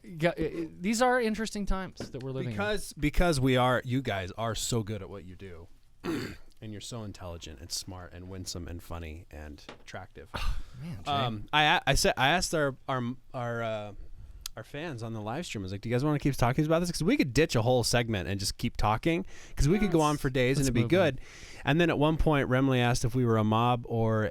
these are interesting times that we're living in. Because you guys are so good at what you do. And you're so intelligent and smart and winsome and funny and attractive. Man, I asked our fans on the live stream. I was like, "Do you guys want to keep talking about this? Because we could ditch a whole segment and just keep talking. Because we could go on for days and it'd be good." And then at one point, Remley asked if we were a mob or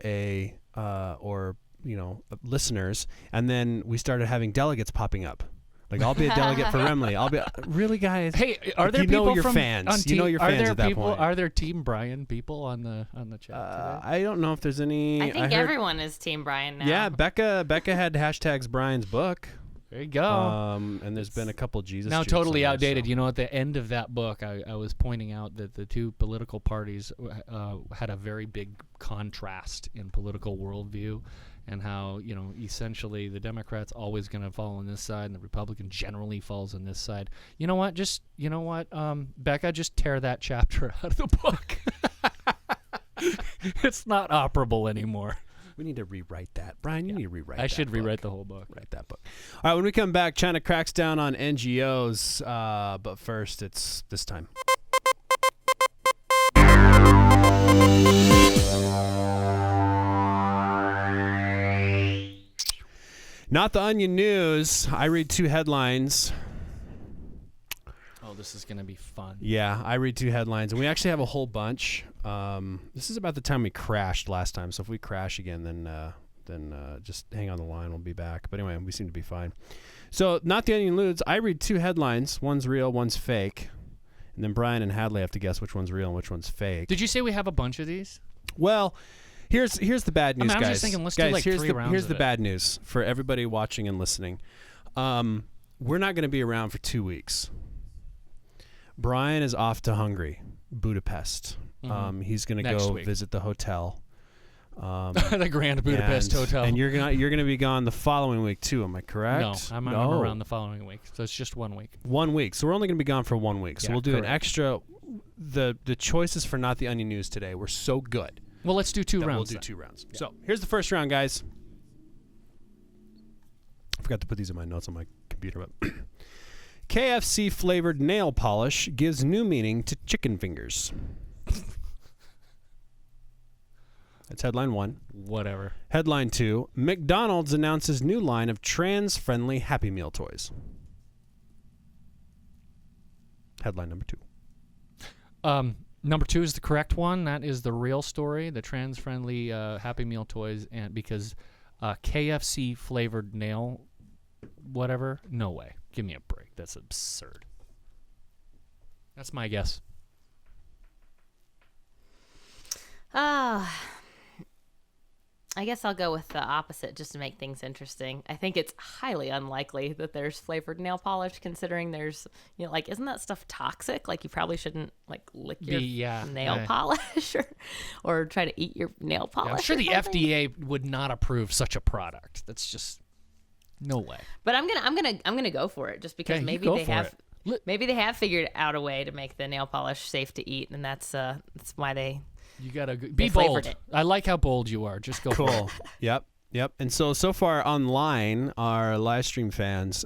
listeners, and then we started having delegates popping up. Like, I'll be a delegate for Remley. I'll be really, guys. Hey, are there people people your from fans? You know your fans at that point. Are there Team Brian people on the chat today? I don't know if there's any. I think everyone is Team Brian now. Yeah, Becca had hashtags Brian's book. There you go. And there's been a couple Jesus. Now totally outdated. So. You know, at the end of that book, I was pointing out that the two political parties had a very big contrast in political worldview. And how, essentially the Democrat's always going to fall on this side and the Republican generally falls on this side. You know what? Becca, just tear that chapter out of the book. It's not operable anymore. We need to rewrite that. Brian, you need to rewrite that. I should rewrite the whole book. Write that book. All right, when we come back, China cracks down on NGOs. But first, it's this time. Not the Onion News. I read two headlines. Oh, this is going to be fun. Yeah, I read two headlines, and we actually have a whole bunch. This is about the time we crashed last time, so if we crash again, then just hang on the line. We'll be back. But anyway, we seem to be fine. So, Not the Onion News. I read two headlines. One's real, one's fake. And then Brian and Hadley have to guess which one's real and which one's fake. Did you say we have a bunch of these? Well... Here's the bad news, guys. I'm just thinking, let's do like 3 rounds. Here's the bad news for everybody watching and listening. We're not going to be around for 2 weeks. Brian is off to Hungary, Budapest. Mm-hmm. He's going to go visit the hotel. The Grand Budapest Hotel. And you're gonna be gone the following week too. Am I correct? No, I'm around the following week, so it's just 1 week. 1 week. So we're only gonna be gone for 1 week. So we'll do correct. an extra. The choices for Not the Onion News today were so good. Well, let's do 2 rounds. We'll do 2 rounds. Yeah. So here's the first round, guys. I forgot to put these in my notes on my computer, but KFC flavored nail polish gives new meaning to chicken fingers. That's headline 1. Whatever. Headline 2, McDonald's announces new line of trans-friendly Happy Meal toys. Headline number 2. Number 2 is the correct one. That is the real story, the trans-friendly Happy Meal toys, and because KFC flavored nail, whatever. No way. Give me a break. That's absurd. That's my guess. I guess I'll go with the opposite just to make things interesting. I think it's highly unlikely that there's flavored nail polish, considering there's, like, isn't that stuff toxic? Like, you probably shouldn't, like, lick your nail polish or try to eat your nail polish. Yeah, I'm sure the FDA would not approve such a product. That's just no way. But I'm gonna go for it just because maybe they have figured out a way to make the nail polish safe to eat, and that's why they. You gotta be bold. I like how bold you are. Just go for it. Yep. And so far online, our live stream fans,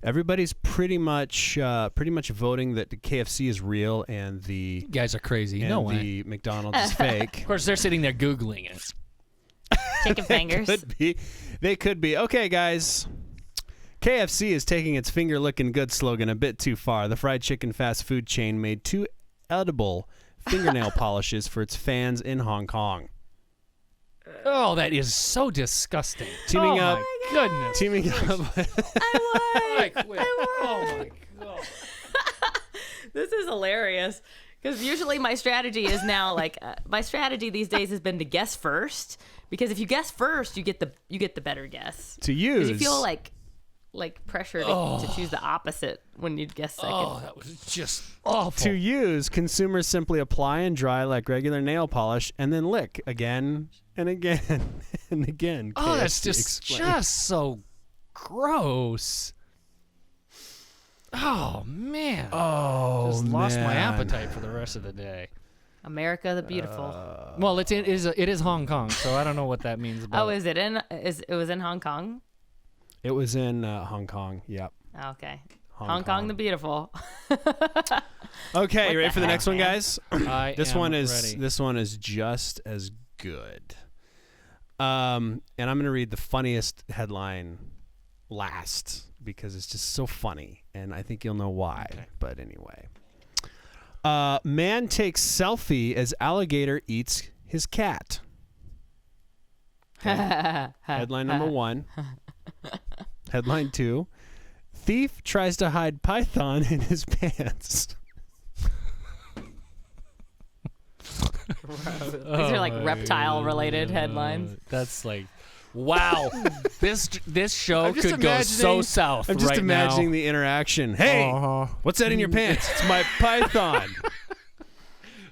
everybody's pretty much voting that the KFC is real and the You guys are crazy. and No way. the McDonald's is fake. Of course, they're sitting there Googling it. Chicken fingers. They could be. Okay, guys. KFC is taking its finger-looking good slogan a bit too far. The fried chicken fast food chain made 2 edible fingernail polishes for its fans in Hong Kong. Oh, that is so disgusting. Teaming up. My goodness. Teaming up. I quit. Oh my god. This is hilarious because usually my strategy is now my strategy these days has been to guess first, because if you guess first, you get the better guess. To use. You feel like pressure to choose the opposite when you guess second. Oh, that was just awful. To use, consumers simply apply and dry like regular nail polish and then lick again and again and again. Oh, that's KFC just so gross. Oh, man. Oh, just lost my man. appetite for the rest of the day. America the Beautiful. Well, it is Hong Kong, so I don't know what that means about. Oh, it was in Hong Kong? It was in Hong Kong. Yep. Okay. Hong Kong the Beautiful. Okay, you ready for the next one, man? guys? This one is just as good. And I'm going to read the funniest headline last because it's just so funny, and I think you'll know why. Okay. But anyway. Man takes selfie as alligator eats his cat. Okay. Headline number 1. Headline 2. Thief tries to hide python in his pants. These are like reptile-related headlines. That's like, wow. This show just could go so south. I'm just right imagining now. the interaction. Hey, what's that in your pants? It's my python.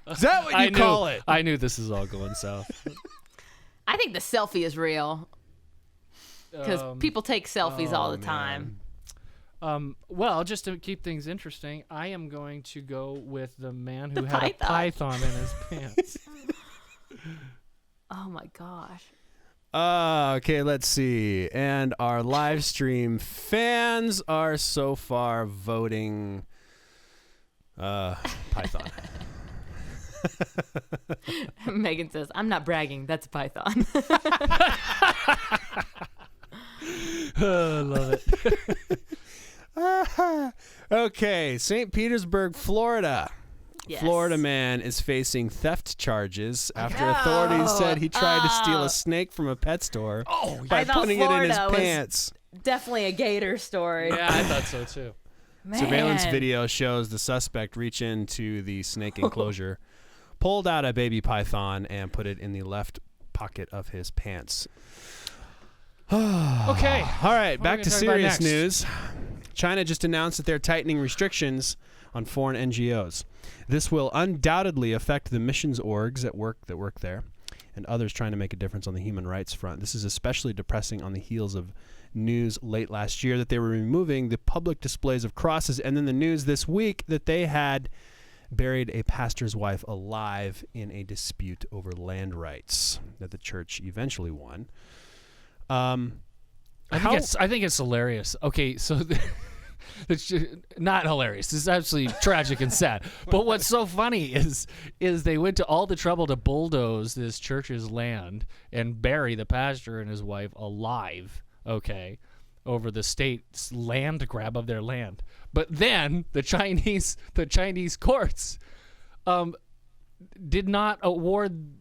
Is that what you call it? I knew this is all going south. I think the selfie is real because people take selfies all the time. Well, just to keep things interesting, I am going to go with the man who had a python in his pants. Oh my gosh. Okay, let's see. And our live stream fans are so far voting Python. Megan says, I'm not bragging. That's a python. I love it. Okay, St. Petersburg, Florida. Yes. Florida man is facing theft charges after authorities said he tried to steal a snake from a pet store by putting it in his pants. Definitely a gator story. Yeah, I thought so too. Man. Surveillance video shows the suspect reach into the snake enclosure, pulled out a baby python, and put it in the left pocket of his pants. Okay. All right, back to serious next? news. China just announced that they're tightening restrictions on foreign NGOs. This will undoubtedly affect the missions orgs that work there and others trying to make a difference on the human rights front. This is especially depressing on the heels of news late last year that they were removing the public displays of crosses, and then the news this week that they had buried a pastor's wife alive in a dispute over land rights that the church eventually won. I think it's hilarious. Okay, so it's not hilarious. It's absolutely tragic and sad. But what's so funny is they went to all the trouble to bulldoze this church's land and bury the pastor and his wife alive, okay, over the state's land grab of their land. But then the Chinese courts did not award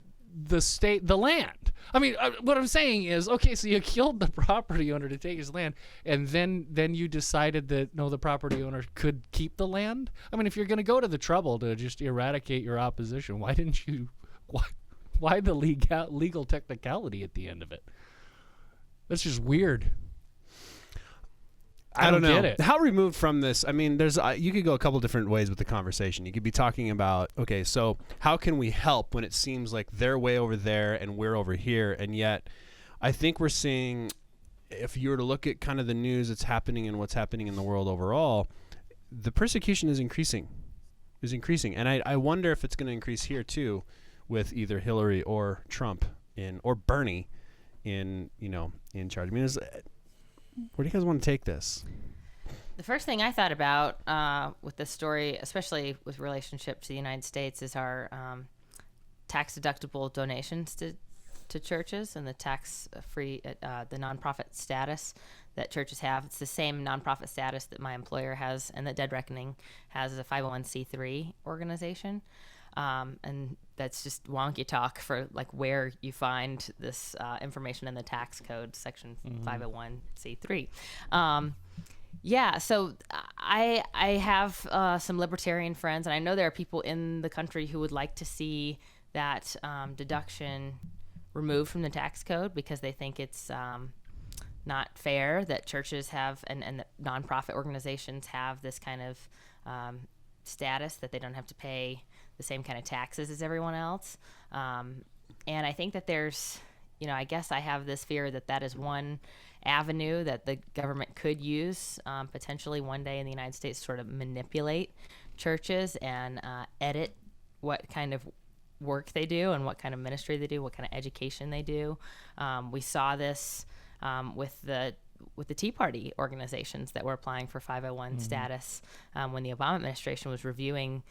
the state the land. I mean, what I'm saying is, okay, so you killed the property owner to take his land, and then you decided that no, the property owner could keep the land. I mean, if you're going to go to the trouble to just eradicate your opposition, why didn't you? Why the legal technicality at the end of it? That's just weird. I don't know. get it. How removed from this? I mean, there's you could go a couple different ways with the conversation. You could be talking about, okay, so how can we help when it seems like they're way over there and we're over here, and yet I think we're seeing, if you were to look at kind of the news that's happening and what's happening in the world overall, the persecution is increasing, and I wonder if it's going to increase here too, with either Hillary or Trump or Bernie in charge. I mean, where do you guys want to take this? The first thing I thought about with this story, especially with relationship to the United States, is our tax-deductible donations to churches and the tax-free, the nonprofit status that churches have. It's the same nonprofit status that my employer has and that Dead Reckoning has as a 501c3 organization. And that's just wonky talk for like where you find this information in the tax code, section 501c3. Yeah, so I have some libertarian friends, and I know there are people in the country who would like to see that deduction removed from the tax code because they think it's not fair that churches have and that nonprofit organizations have this kind of status that they don't have to pay the same kind of taxes as everyone else. And I think that there's, I guess I have this fear that is one avenue that the government could use potentially one day in the United States to sort of manipulate churches and edit what kind of work they do and what kind of ministry they do, what kind of education they do. We saw this with the Tea Party organizations that were applying for 501 status when the Obama administration was reviewing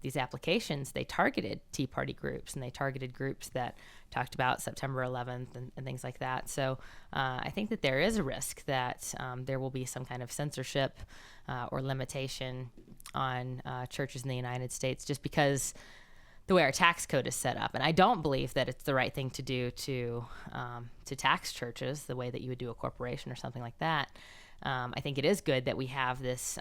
these applications. They targeted Tea Party groups, and they targeted groups that talked about September 11th and things like that. So I think that there is a risk that there will be some kind of censorship or limitation on churches in the United States just because the way our tax code is set up. And I don't believe that it's the right thing to do to tax churches the way that you would do a corporation or something like that. I think it is good that we have this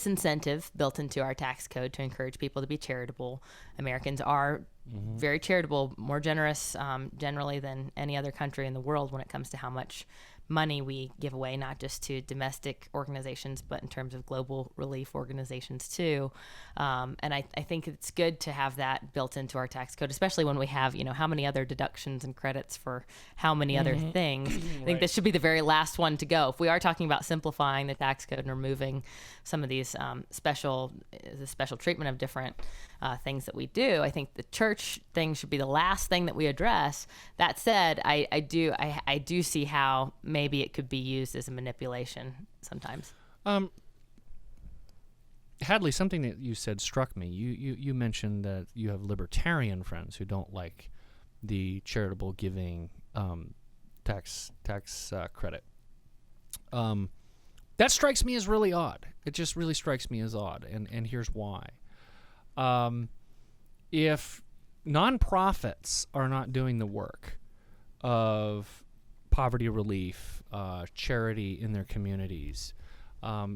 incentive built into our tax code to encourage people to be charitable. Americans are very charitable, more generous generally than any other country in the world when it comes to how much money we give away, not just to domestic organizations, but in terms of global relief organizations too. And I think it's good to have that built into our tax code, especially when we have, how many other deductions and credits for how many other things. I think this should be the very last one to go. If we are talking about simplifying the tax code and removing some of these special treatment of different things that we do, I think the church thing should be the last thing that we address. That said, I do see how maybe it could be used as a manipulation sometimes. Hadley, something that you said struck me. You mentioned that you have libertarian friends who don't like the charitable giving tax credit. That strikes me as really odd. It just really strikes me as odd, and here's why. If nonprofits are not doing the work of poverty relief, charity in their communities,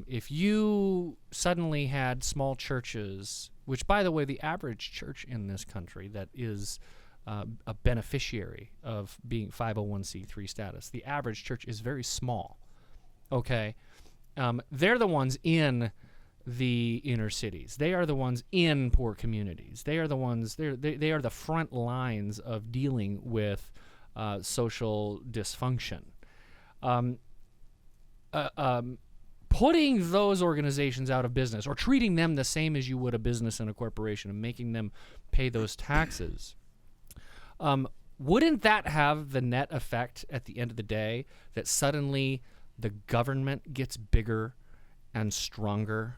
if you suddenly had small churches, which, by the way, the average church in this country that is a beneficiary of being 501c3 status, the average church is very small, okay? They're the ones in the inner cities. They are the ones in poor communities. They are the ones, they are the front lines of dealing with social dysfunction. Putting those organizations out of business or treating them the same as you would a business and a corporation and making them pay those taxes, wouldn't that have the net effect at the end of the day that suddenly the government gets bigger and stronger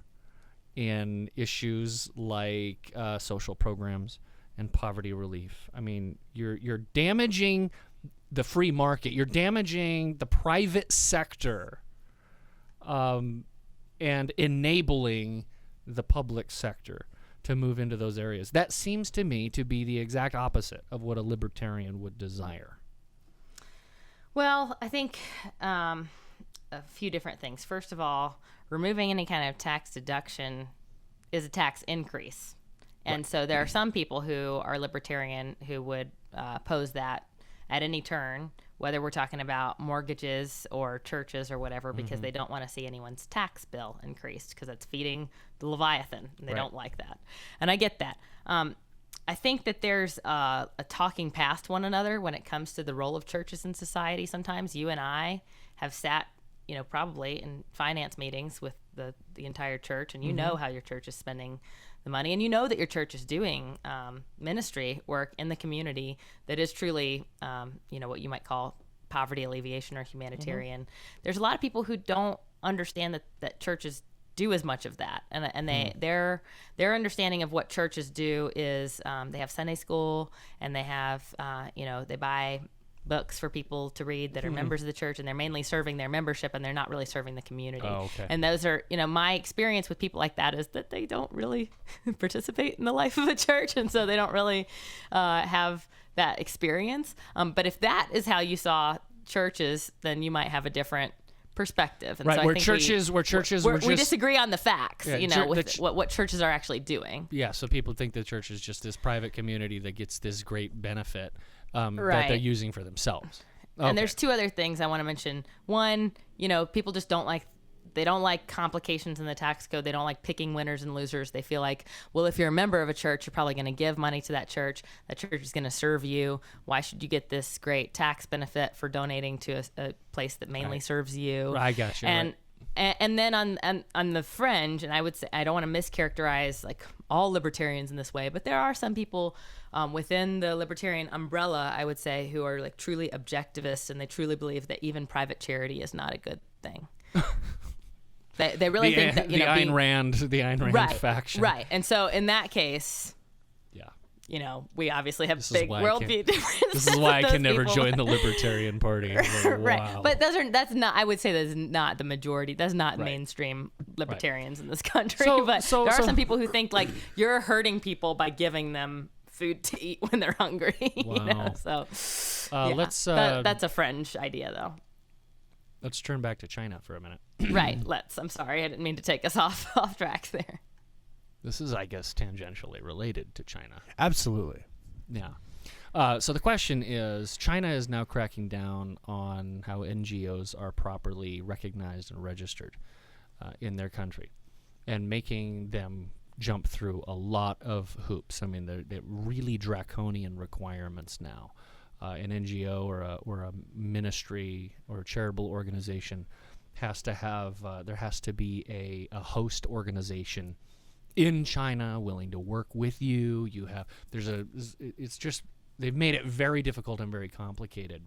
in issues like social programs and poverty relief? I mean, you're damaging the free market. You're damaging the private sector and enabling the public sector. to move into those areas. That seems to me to be the exact opposite of what a libertarian would desire. Well, I think a few different things. First of all, removing any kind of tax deduction is a tax increase. And so there are some people who are libertarian who would oppose that at any turn, whether we're talking about mortgages or churches or whatever, because they don't want to see anyone's tax bill increased because it's feeding the Leviathan, and they don't like that. And I get that. I think that there's a talking past one another when it comes to the role of churches in society. Sometimes you and I have sat, probably in finance meetings with the entire church, and you know how your church is spending the money, and you know that your church is doing ministry work in the community that is truly, what you might call poverty alleviation or humanitarian. There's a lot of people who don't understand that churches do as much of that, and their understanding of what churches do is they have Sunday school, and they have they buy books for people to read that are members of the church, and they're mainly serving their membership, and they're not really serving the community. Oh, okay. And those are, my experience with people like that is that they don't really participate in the life of a church, and so they don't really have that experience. But if that is how you saw churches, then you might have a different perspective. And Right, so I where think churches we disagree on the facts, Yeah, with what churches are actually doing. Yeah, so people think the church is just this private community that gets this great benefit that Right. they're using for themselves. And there's two other things I want to mention. One, people just don't like complications in the tax code. They don't like picking winners and losers. They feel like, well, if you're a member of a church, you're probably going to give money to that church. That church is going to serve you. Why should you get this great tax benefit for donating to a place that mainly serves you? I got you. And then on the fringe, and I would say I don't want to mischaracterize like all libertarians in this way, but there are some people within the libertarian umbrella, I would say, who are like truly objectivists, and they truly believe that even private charity is not a good thing. They really think that the Ayn Rand faction. Right. And so in that case, we obviously have big worldview differences. This is why I can never people. join the Libertarian Party. Like, Right. wow. But that's not, I would say that's not the majority. That's not mainstream libertarians in this country. But there are some people who think like you're hurting people by giving them food to eat when they're hungry. Wow. So let's that's a fringe idea though. Let's turn back to China for a minute. Right. I'm sorry. I didn't mean to take us off track there. This is, I guess, tangentially related to China. Absolutely. Yeah. So the question is, China is now cracking down on how NGOs are properly recognized and registered in their country, and making them jump through a lot of hoops. I mean, they're really draconian requirements now. An NGO or a ministry or a charitable organization has to have there has to be a host organization in China willing to work with you. It's just they've made it very difficult and very complicated,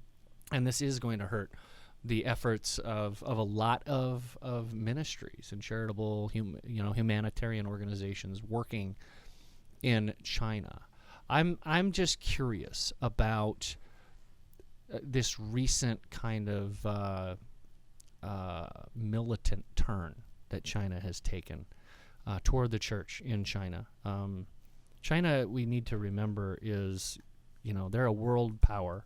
and this is going to hurt the efforts of a lot of ministries and charitable humanitarian organizations working in China. I'm just curious about this recent kind of militant turn that China has taken toward the church in China. China, we need to remember, is, they're a world power.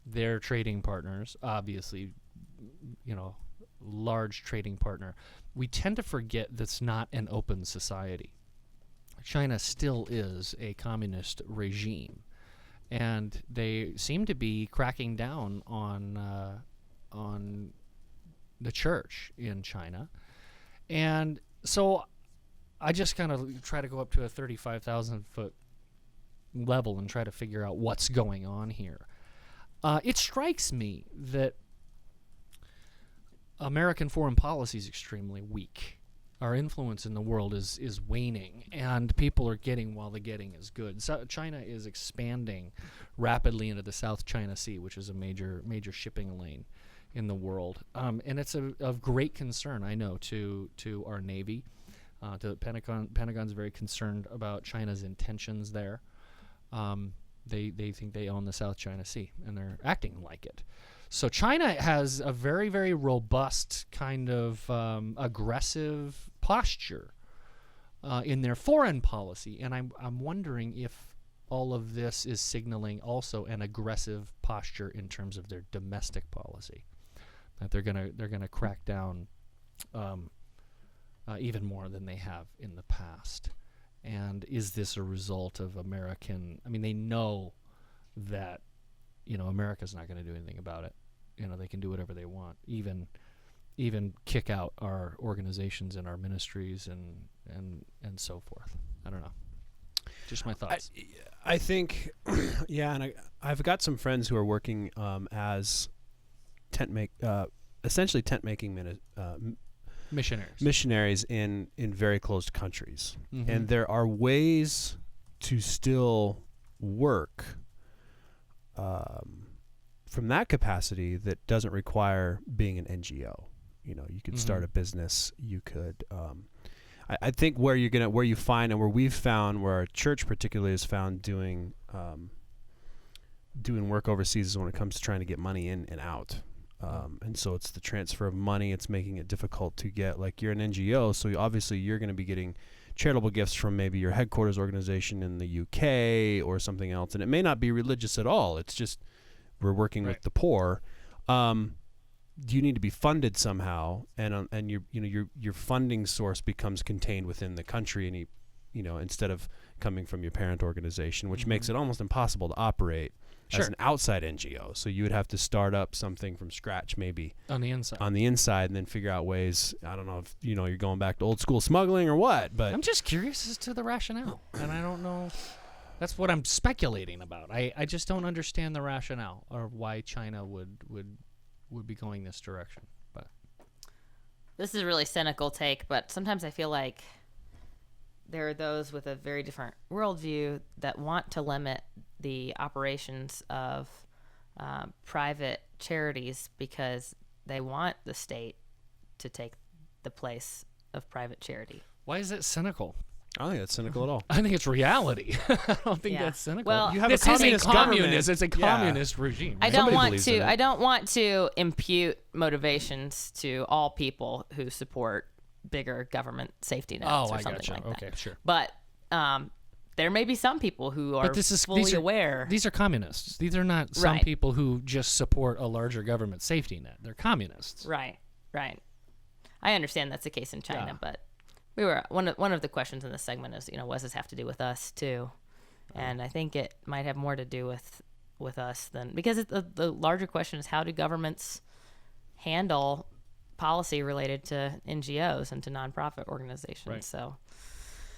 They're trading partners, obviously, large trading partner. We tend to forget that's not an open society. China still is a communist regime, and they seem to be cracking down on the church in China. And so I just kind of try to go up to a 35,000-foot level and try to figure out what's going on here. It strikes me that American foreign policy is extremely weak. Our influence in the world is waning, and people are getting while the getting is good. So China is expanding rapidly into the South China Sea, which is a major shipping lane in the world, and it's of great concern, I know, to our Navy. To the Pentagon's very concerned about China's intentions there. They think they own the South China Sea, and they're acting like it. So China has a very, very robust kind of aggressive posture in their foreign policy. And I'm wondering if all of this is signaling also an aggressive posture in terms of their domestic policy, that they're gonna crack down even more than they have in the past. And is this a result of American? I mean, they know that America's not going to do anything about it. They can do whatever they want, even kick out our organizations and our ministries and so forth. I don't know. Just my thoughts. I think, yeah, and I've got some friends who are working as essentially tent making missionaries in very closed countries, and there are ways to still work from that capacity that doesn't require being an NGO. You could start a business. You could. I think where you find, and where we've found, where our church particularly has found doing work overseas is when it comes to trying to get money in and out. And so it's the transfer of money. It's making it difficult to get, like, you're an NGO, so obviously you're going to be getting charitable gifts from maybe your headquarters organization in the UK or something else, and it may not be religious at all. It's just we're working with the poor. You need to be funded somehow, and your funding source becomes contained within the country, and instead of coming from your parent organization, which makes it almost impossible to operate as an outside NGO. So you would have to start up something from scratch, maybe on the inside, and then figure out ways. I don't know if you're going back to old school smuggling or what, but I'm just curious as to the rationale, and I don't know. That's what I'm speculating about. I just don't understand the rationale or why China would be going this direction. But this is a really cynical take, but sometimes I feel like there are those with a very different worldview that want to limit the operations of private charities because they want the state to take the place of private charity. Why is it cynical? I don't think that's cynical at all. I think it's reality. I don't think that's cynical. Well, you have a communist government. It's a communist regime. I don't want to impute motivations to all people who support bigger government safety nets or something like that. Okay, sure. But there may be some people who are fully aware. These are communists. These are not some people who just support a larger government safety net. They're communists. Right. I understand that's the case in China, but we were one of the questions in this segment is, what does this have to do with us too? And I think it might have more to do with us than, because the larger question is, how do governments handle policy related to NGOs and to nonprofit organizations? Right. So,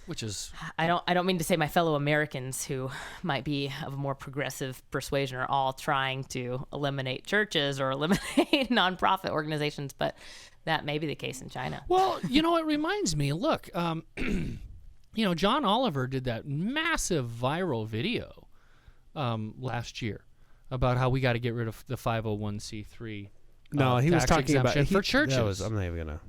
which is, I don't mean to say my fellow Americans who might be of a more progressive persuasion are all trying to eliminate churches or eliminate nonprofit organizations, but that may be the case in China. Well, it reminds me, look, John Oliver did that massive viral video last year about how we got to get rid of the 501c3. No, he was talking about for churches. I'm not even gonna.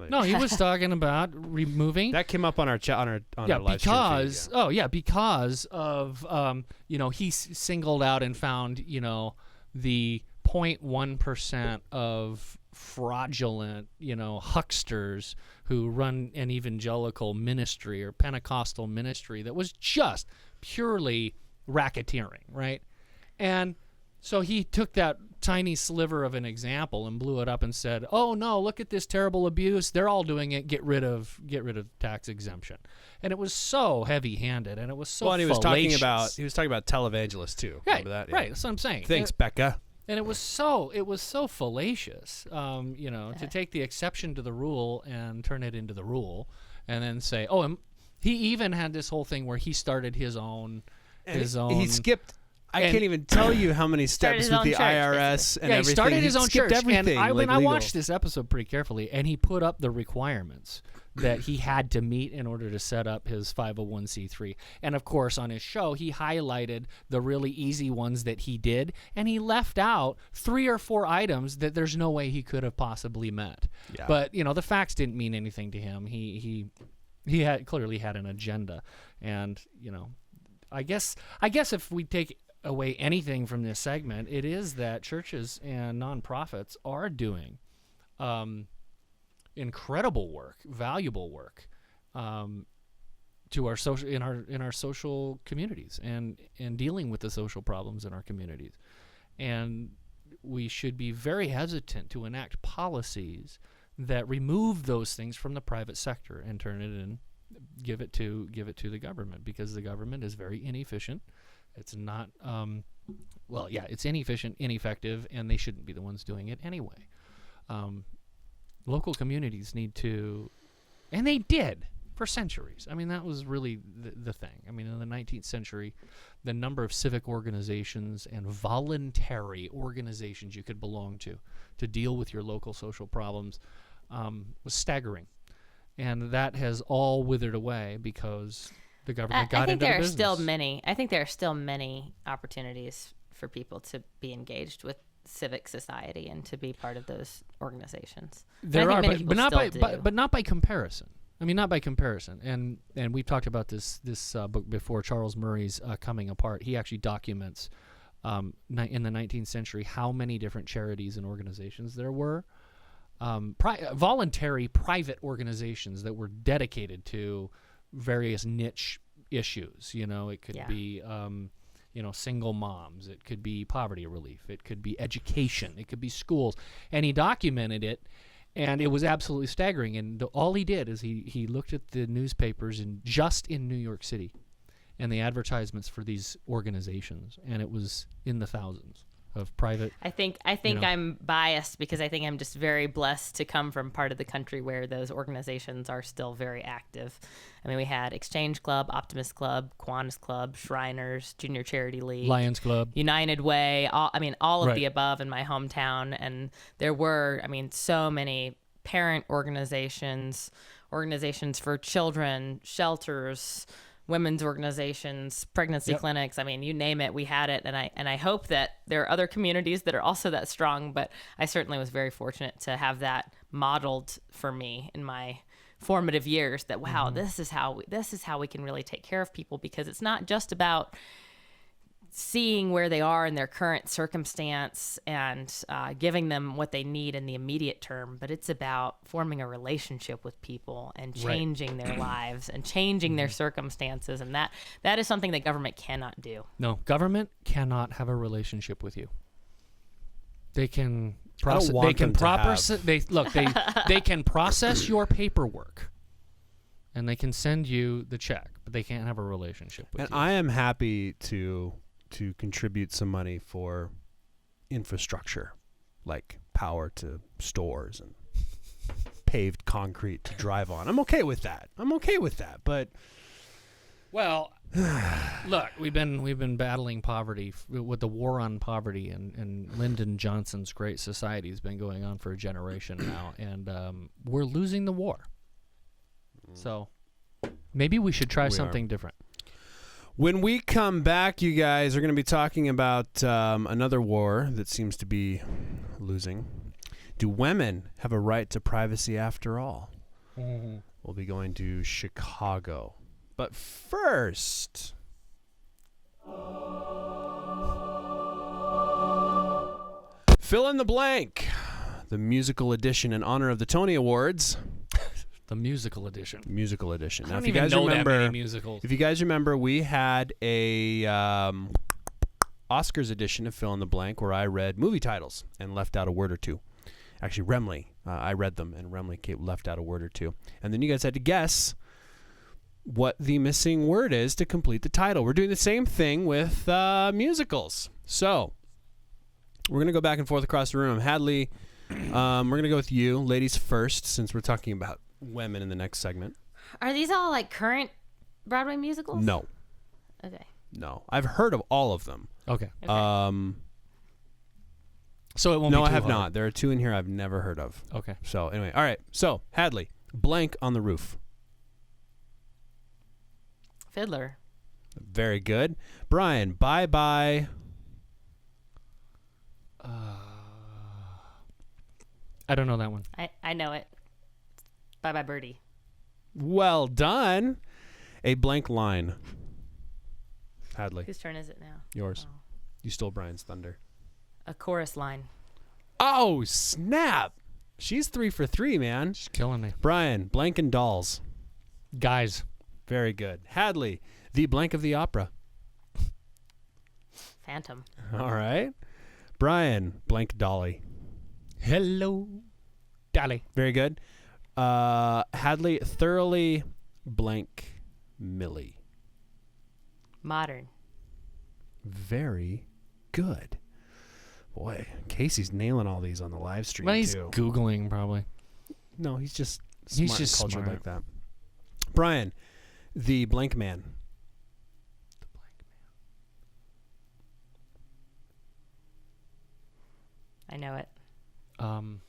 No, he was talking about removing. That came up on our chat on our live stream feed, because of he singled out and found the 0.1% of fraudulent hucksters who run an evangelical ministry or Pentecostal ministry that was just purely racketeering, right? And so he took that tiny sliver of an example and blew it up and said, "Oh no, look at this terrible abuse. They're all doing it. Get rid of tax exemption." And it was so heavy-handed, and it was so. Well, and he was talking about televangelists too. Right, remember that? Right. That's what I'm saying. Thanks, Becca. And it was so fallacious, to take the exception to the rule and turn it into the rule, and then say, "Oh," and he even had this whole thing where he started his own. He skipped. I can't even tell you how many steps with the IRS and everything. He started his own church. Everything, and I watched this episode pretty carefully, and he put up the requirements that he had to meet in order to set up his 501c3. And of course, on his show, he highlighted the really easy ones that he did, and he left out 3 or 4 items that there's no way he could have possibly met. Yeah. But the facts didn't mean anything to him. He clearly had an agenda, and I guess if we take away anything from this segment, it is that churches and nonprofits are doing incredible work, valuable work, to our social in our social communities and dealing with the social problems in our communities. And we should be very hesitant to enact policies that remove those things from the private sector and turn it in, give it to the government, because the government is very inefficient. It's not it's inefficient, ineffective, and they shouldn't be the ones doing it anyway. Local communities need to, and they did for centuries. I mean, that was really the thing. I mean, in the 19th century, the number of civic organizations and voluntary organizations you could belong to deal with your local social problems was staggering. And that has all withered away because the government got into the business. I think there are still many opportunities for people to be engaged with civic society and to be part of those organizations. There are, but not by comparison. I mean, not by comparison. And we've talked about this book before, Charles Murray's Coming Apart. He actually documents in the 19th century how many different charities and organizations there were. Voluntary private organizations that were dedicated to various niche issues. You know, it could be single moms, it could be poverty relief, it could be education, it could be schools, and he documented it, and it was absolutely staggering. And all he did is he looked at the newspapers just in New York City and the advertisements for these organizations, and it was in the thousands of private. I think I'm biased because I think I'm just very blessed to come from part of the country where those organizations are still very active. I mean, we had Exchange Club, Optimist Club, Kiwanis Club, Shriners, Junior Charity League, Lions Club, United Way, all of the above in my hometown. And there were, so many parent organizations for children, shelters, women's organizations, pregnancy clinics. I mean, you name it, we had it. And I hope that there are other communities that are also that strong, but I certainly was very fortunate to have that modeled for me in my formative years, that wow, this is how we can really take care of people, because it's not just about seeing where they are in their current circumstance and giving them what they need in the immediate term, but it's about forming a relationship with people and changing their lives and changing their circumstances. And that is something that government cannot do. No, government cannot have a relationship with you. They can process. They can process your paperwork, and they can send you the check, but they can't have a relationship with you. And I am happy to contribute some money for infrastructure, like power to stores and paved concrete to drive on. I'm okay with that. But well, look, we've been battling poverty with the war on poverty, and Lyndon Johnson's Great Society has been going on for a generation now, and we're losing the war. So maybe we should try something different. When we come back, you guys are going to be talking about another war that seems to be losing. Do women have a right to privacy after all? Mm-hmm. We'll be going to Chicago. But first, fill in the blank. The musical edition in honor of the Tony Awards. The musical edition. Now, if you guys remember, that many musicals. If you guys remember, we had a Oscars edition of Fill in the Blank where I read movie titles and left out a word or two. Actually, Remley, I read them, and Remley left out a word or two. And then you guys had to guess what the missing word is to complete the title. We're doing the same thing with musicals. So we're going to go back and forth across the room. Hadley, we're going to go with you. Ladies first, since we're talking about women in the next segment. Are these all like current Broadway musicals? No. Okay. No. I've heard of all of them. Okay. So it won't be too hard. No, I have not. There are two in here I've never heard of. Okay. So anyway, all right. So Hadley, blank on the roof. Fiddler. Very good. Brian, bye-bye. I don't know that one. I know it. Bye-bye Birdie. Well done. A blank line. Hadley. Whose turn is it now? Yours. Oh. You stole Brian's thunder. A chorus line. Oh, snap. She's 3 for 3, man. She's killing me. Brian, blank and dolls. Guys. Very good. Hadley, the blank of the opera. Phantom. All right. Brian, blank Dolly. Hello, Dolly. Very good. Hadley, thoroughly blank Millie. Modern. Very good. Boy, Casey's nailing all these on the live stream Well, he's too. Googling probably. No, he's just He's smart just and cultured smart. like that. Brian, the blank man. I know it. The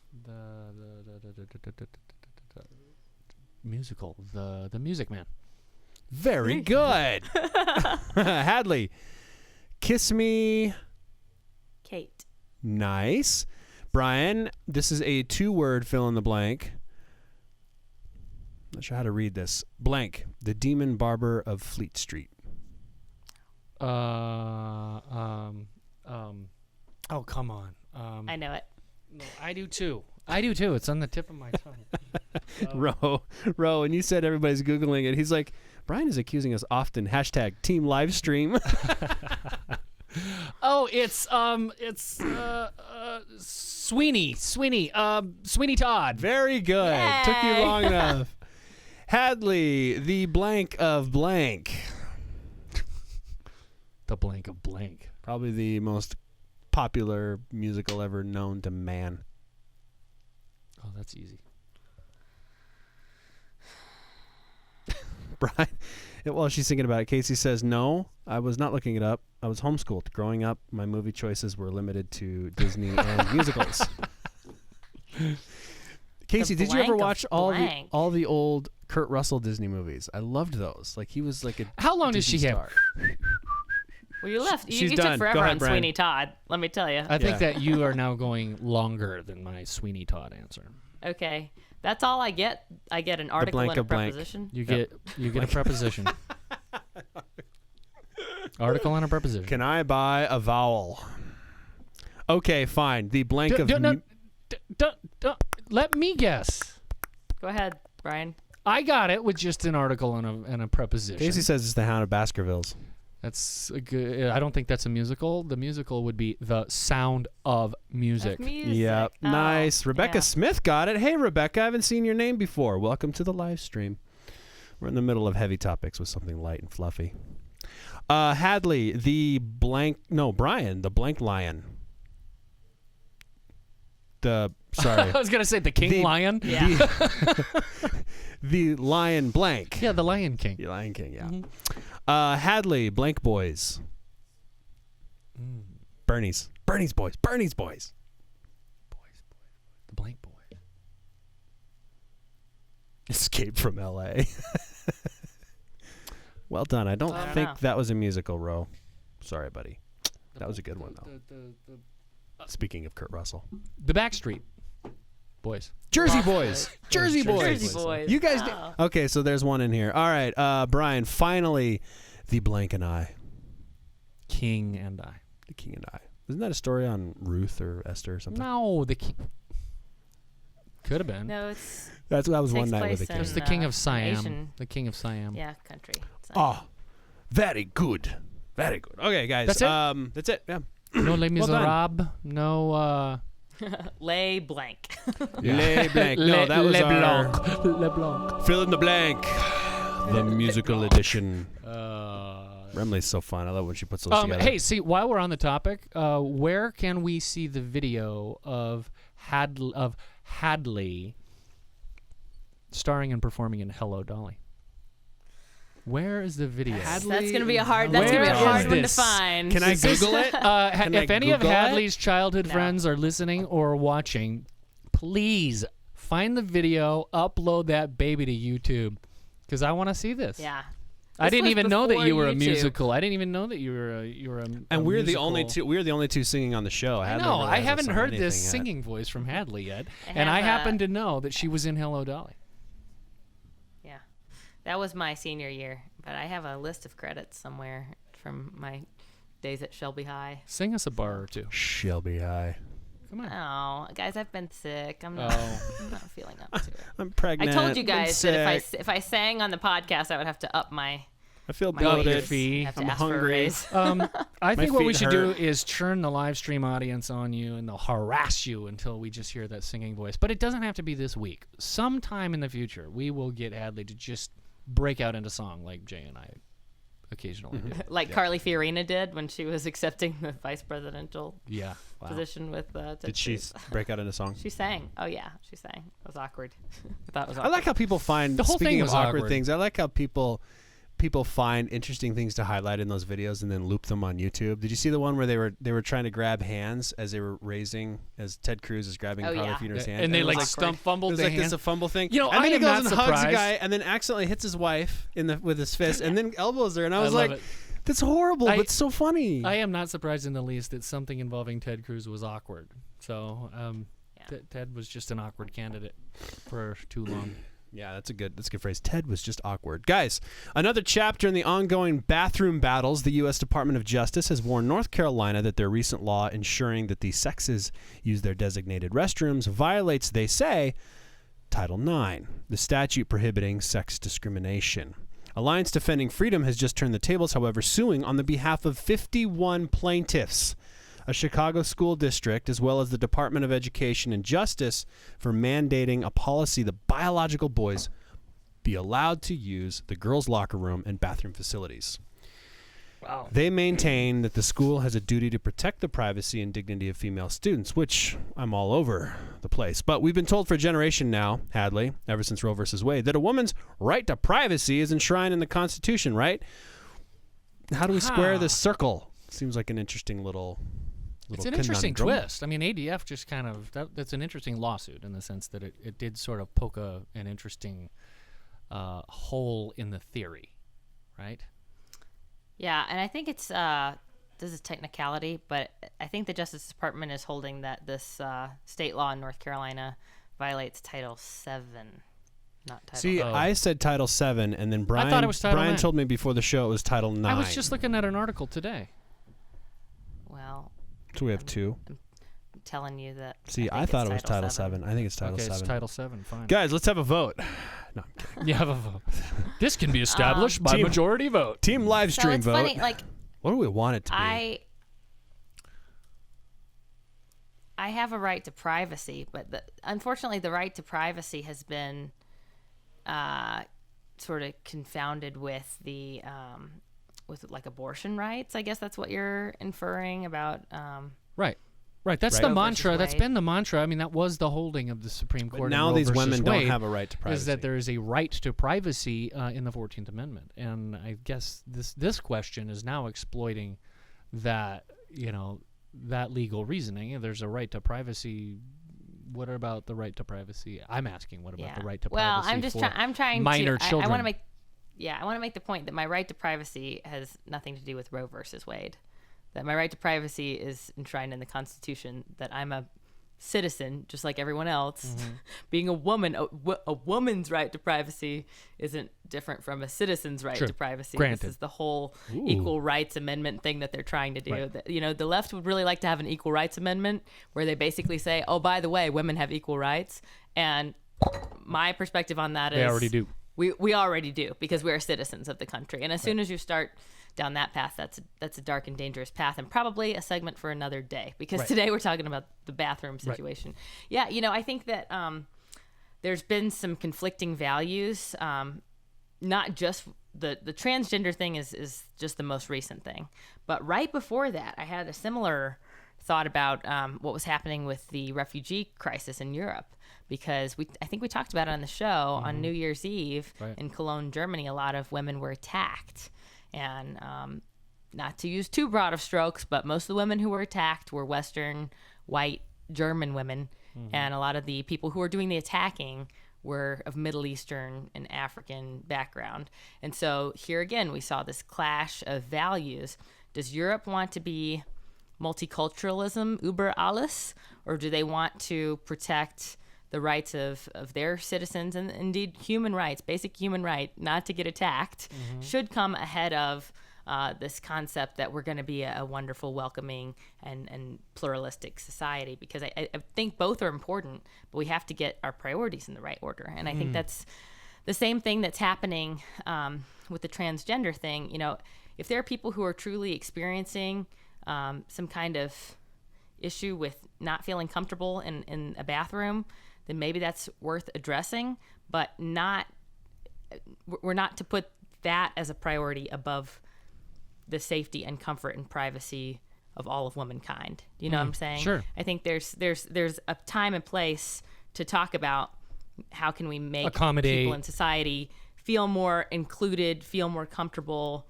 musical, the Music Man. Very good. Hadley, kiss me. Kate. Nice. Brian, this is a 2-word fill in the blank. Not sure how to read this. Blank, the demon barber of Fleet Street. Oh, come on. I know it. No, I do too. It's on the tip of my tongue. Ro, and you said everybody's Googling it. He's like, Brian is accusing us often. Hashtag team live stream. Oh, it's Sweeney Todd. Very good. Yay. Took you long enough. Hadley, the blank of blank. The blank of blank. Probably the most popular musical ever known to man. Oh, that's easy. Brian, while she's thinking about it, Casey says, no, I was not looking it up. I was homeschooled. Growing up, my movie choices were limited to Disney and musicals. Casey, did you ever blank of watch blank. all the old Kurt Russell Disney movies? I loved those. Like, he was like a How long does Disney she star. have? Well, you left. She's You done. took forever Go ahead, on Brian. Sweeney Todd. Let me tell you. I think Yeah. that you are now going longer than my Sweeney Todd answer. Okay, that's all I get. I get an article blank and a of blank. preposition. You get a preposition. Article and a preposition. Can I buy a vowel? Okay, fine. The blank of... Let me guess. Go ahead, Brian. I got it with just an article and a preposition. Casey says it's the Hound of Baskervilles. That's a good. I don't think that's a musical. The musical would be The Sound of Music. Yep. Oh, Nice. Rebecca yeah. Smith got it. Hey, Rebecca, I haven't seen your name before. Welcome to the live stream. We're in the middle of heavy topics with something light and fluffy. Hadley, the blank... No, Brian, the blank lion. Sorry. I was gonna say the King Lion. Yeah. The lion blank. Yeah, the Lion King. The Lion King, yeah. Mhm. Hadley, blank boys. Bernie's boys. Bernie's boys. The Blank Boy. Escape from L.A. Well done. I don't I don't think know. that was a musical, Ro. Sorry, buddy. That was a good one, though. Speaking of Kurt Russell. The Backstreet Boys. Jersey Love Boys. it. Jersey Boys. Jersey Boys. You guys Oh. Okay, so there's one in here. All right, Brian, finally, the blank and I. King and I. The King and I. Isn't that a story on Ruth or Esther or something? No, the King. Could have been. No, it's That was one Takes night with place the It king. was the in, King of Siam. Asian- The King of Siam. yeah, country. It's Oh, very good. Very good. Okay, guys. That's it? That's it. Yeah. No Les Well done. Miserables. No. lay blank. Le blank. No, that was Le our Blanc. Le Blanc. fill in the blank. The musical edition. Remley's so fun. I love when she puts those together. Hey, see, while we're on the topic, where can we see the video of Hadley starring and performing in Hello, Dolly? Where is the video? That's gonna be a hard. That's gonna be a Where hard is one to this? find. Can I Google it? If I any of Google it? Hadley's childhood No. friends are listening or watching, please find the video, upload that baby to YouTube, because I want to see this. Yeah. I This didn't was even know that before you were a YouTube. musical. I didn't even know that you were a And we're the musical. only two. We're the only two singing on the show. I Hadley know. never I has us haven't on heard this anything yet. singing voice from Hadley yet, I and I have, happen to know that she was in Hello, Dolly. Yeah, that was my senior year, but I have a list of credits somewhere from my days at Shelby High. Sing us a bar or two. Shelby High. Come on. Oh, guys, I've been sick. I'm not feeling up to it. I'm pregnant. I told you I'm guys that sick. if I sang on the podcast, I would have to up my I feel my bloated. wages. fee. Have to I'm ask for a hungry. raise. I think what we feet should hurt. do is turn the live stream audience on you, and they'll harass you until we just hear that singing voice. But it doesn't have to be this week. Sometime in the future, we will get Hadley to just break out into song like Jay and I occasionally do. Like Carly Fiorina did when she was accepting the vice presidential Yeah. Wow. position with Ted Did she Cruz. break out into song? She sang. Oh yeah, she sang. It was awkward. I thought it was I awkward. like how people find, The whole speaking thing of was awkward awkward. things, I like how people find interesting things to highlight in those videos and then loop them on YouTube. Did you see the one where they were trying to grab hands as they were raising, as Ted Cruz is grabbing Oh, Carly yeah. Fiorina's hand? And they it was like awkward. stump it fumbled was the like hand. this a fumble thing. You know, and then I he am goes not and hugs a surprised. guy and then accidentally hits his wife with his fist and then elbows her. And I was love like, it. that's horrible, but so funny. I am not surprised in the least that something involving Ted Cruz was awkward. So Ted was just an awkward candidate for too long. Yeah, that's a good phrase. Ted was just awkward. Guys, another chapter in the ongoing bathroom battles. The U.S. Department of Justice has warned North Carolina that their recent law ensuring that the sexes use their designated restrooms violates, they say, Title IX, the statute prohibiting sex discrimination. Alliance Defending Freedom has just turned the tables, however, suing on the behalf of 51 plaintiffs, a Chicago school district, as well as the Department of Education and Justice, for mandating a policy that biological boys be allowed to use the girls' locker room and bathroom facilities. Wow. They maintain that the school has a duty to protect the privacy and dignity of female students, which I'm all over the place. But we've been told for a generation now, Hadley, ever since Roe versus Wade, that a woman's right to privacy is enshrined in the Constitution, right? How do we square this circle? Seems like an interesting little It's an interesting conundrum. twist. I mean, ADF just kind of that's an interesting lawsuit in the sense that it did sort of poke an interesting hole in the theory, right? Yeah, and I think it's this is technicality, but I think the Justice Department is holding that this state law in North Carolina violates Title VII, not Title. See, Oh. I said Title VII, and then Brian, thought it was Title Brian IX. told me before the show it was Title IX. I was just looking at an article today. Well, So we have two. I'm telling you that. See, I think thought it it's was Title VII. I think it's Title Okay, VII. it's Title VII. Fine. Guys, let's have a vote. No, I'm kidding. You have a vote. This can be established by Team- majority vote. Team live So stream it's vote. funny, like What do we want it to be? I have a right to privacy, but unfortunately, the right to privacy has been sort of confounded with the with like abortion rights. I guess that's what you're inferring about. Right. Right. That's Right. the Roe versus mantra. That's Wade. been the mantra. I mean, that was the holding of the Supreme Court. But in now Roe these versus women don't Wade, have a right to privacy. Is that there is a right to privacy in the 14th Amendment, and I guess this question is now exploiting that that legal reasoning. And there's a right to privacy. What about the right to privacy? I'm asking. What about the right to well, privacy? I'm just for trying. I'm trying minor to. I children. want to make. Yeah, I want to make the point that my right to privacy has nothing to do with Roe versus Wade. That my right to privacy is enshrined in the Constitution. That I'm a citizen, just like everyone else. Mm-hmm. Being a woman, a woman's right to privacy isn't different from a citizen's right True. to privacy. Granted. This is the whole Ooh. equal rights amendment thing that they're trying to do. Right. The left would really like to have an equal rights amendment where they basically say, oh, by the way, women have equal rights. And my perspective on that is They already do. We already do because we are citizens of the country. And as soon as you start down that path, that's a dark and dangerous path, and probably a segment for another day, because Right. today we're talking about the bathroom situation. Yeah, I think that there's been some conflicting values. Not just the transgender thing is just the most recent thing, but right before that, I had a similar thought about what was happening with the refugee crisis in Europe, because I think we talked about it on the show on New Year's Eve Right. in Cologne, Germany. A lot of women were attacked, and not to use too broad of strokes, but most of the women who were attacked were Western, white, German women, and a lot of the people who were doing the attacking were of Middle Eastern and African background. And so here again, we saw this clash of values. Does Europe want to be multiculturalism, über alles, or do they want to protect the rights of their citizens, and indeed human rights, basic human right not to get attacked, should come ahead of this concept that we're going to be a wonderful, welcoming, and pluralistic society, because I think both are important, but we have to get our priorities in the right order. And I think that's the same thing that's happening with the transgender thing. You know, if there are people who are truly experiencing some kind of issue with not feeling comfortable in a bathroom, then maybe that's worth addressing, but we're not to put that as a priority above the safety and comfort and privacy of all of womankind. Do you know what I'm saying? Sure. I think there's a time and place to talk about how can we make Accommodate. people in society feel more included, feel more comfortable.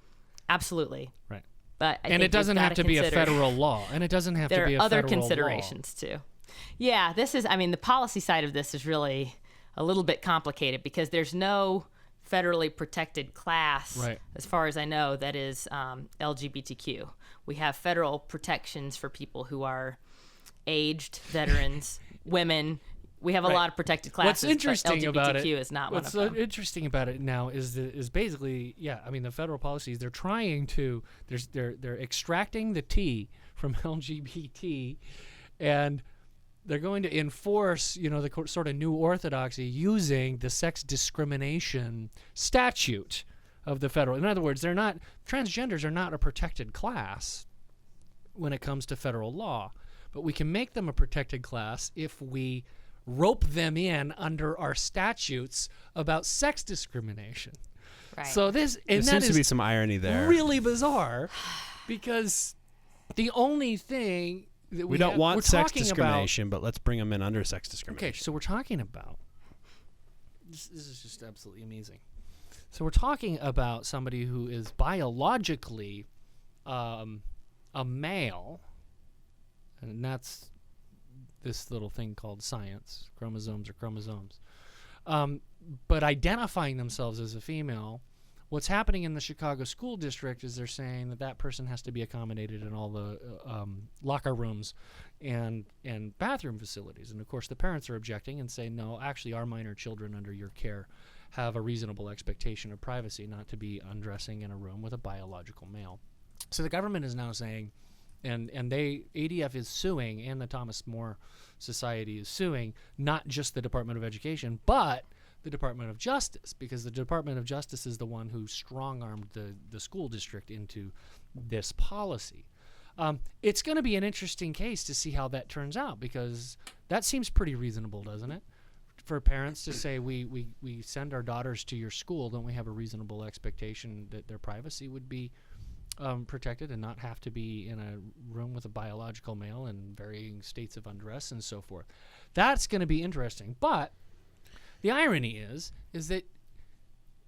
Absolutely. Right. But And it doesn't have to be a federal law. And it doesn't have to be a federal law. There are other considerations too. Yeah, the policy side of this is really a little bit complicated, because there's no federally protected class, Right. as far as I know, that is LGBTQ. We have federal protections for people who are aged, veterans, women. We have a lot of protected classes. What's interesting but LGBTQ about it is not one of them. What's interesting about it now is basically, the federal policies, they're trying to, they're extracting the T from LGBT, and they're going to enforce, the sort of new orthodoxy using the sex discrimination statute of the federal. In other words, transgenders are not a protected class when it comes to federal law, but we can make them a protected class if we rope them in under our statutes about sex discrimination. Right. So there seems to be some irony there. Really bizarre, because the only thing that we don't want sex discrimination, but let's bring them in under sex discrimination. Okay, so we're talking about this is just absolutely amazing. So we're talking about somebody who is biologically a male, and that's this little thing called science. Chromosomes are chromosomes. But identifying themselves as a female, what's happening in the Chicago school district is they're saying that person has to be accommodated in all the locker rooms and bathroom facilities. And, of course, the parents are objecting and say, no, actually, our minor children under your care have a reasonable expectation of privacy, not to be undressing in a room with a biological male. So the government is now saying, and ADF is suing, and the Thomas More Society is suing, not just the Department of Education, but the Department of Justice, because the Department of Justice is the one who strong-armed the school district into this policy. It's going to be an interesting case to see how that turns out, because that seems pretty reasonable, doesn't it? For parents to say, we send our daughters to your school, don't we have a reasonable expectation that their privacy would be protected and not have to be in a room with a biological male in varying states of undress and so forth? That's going to be interesting. But the irony is that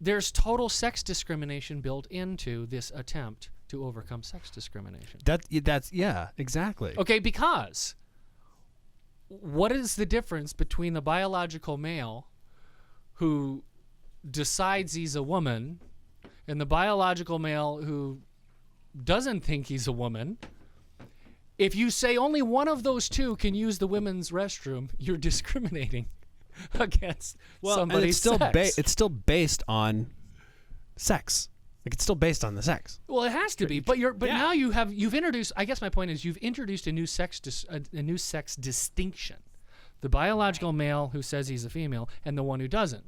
there's total sex discrimination built into this attempt to overcome sex discrimination. That's exactly. Okay, because what is the difference between the biological male who decides he's a woman and the biological male who doesn't think he's a woman? If you say only one of those two can use the women's restroom, you're discriminating against somebody's sex. It's still based on sex. Like, it's still based on the sex. Well, it has to be. But now you've introduced. I guess my point is you've introduced a new sex distinction: the biological male who says he's a female and the one who doesn't.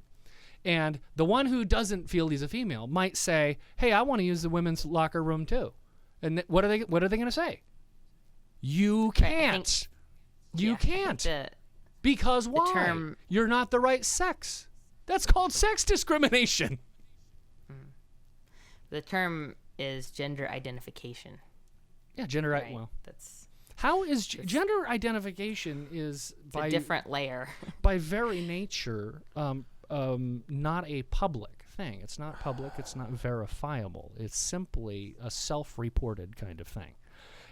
And the one who doesn't feel he's a female might say, "Hey, I want to use the women's locker room too." And what are they going to say? You can't. You can't. Because why? You're not the right sex. That's called sex discrimination. The term is gender identification. Yeah, gender. Right. Well, that's how is gender identification is by a different layer. By very nature, not a public thing. It's not public. It's not verifiable. It's simply a self-reported kind of thing.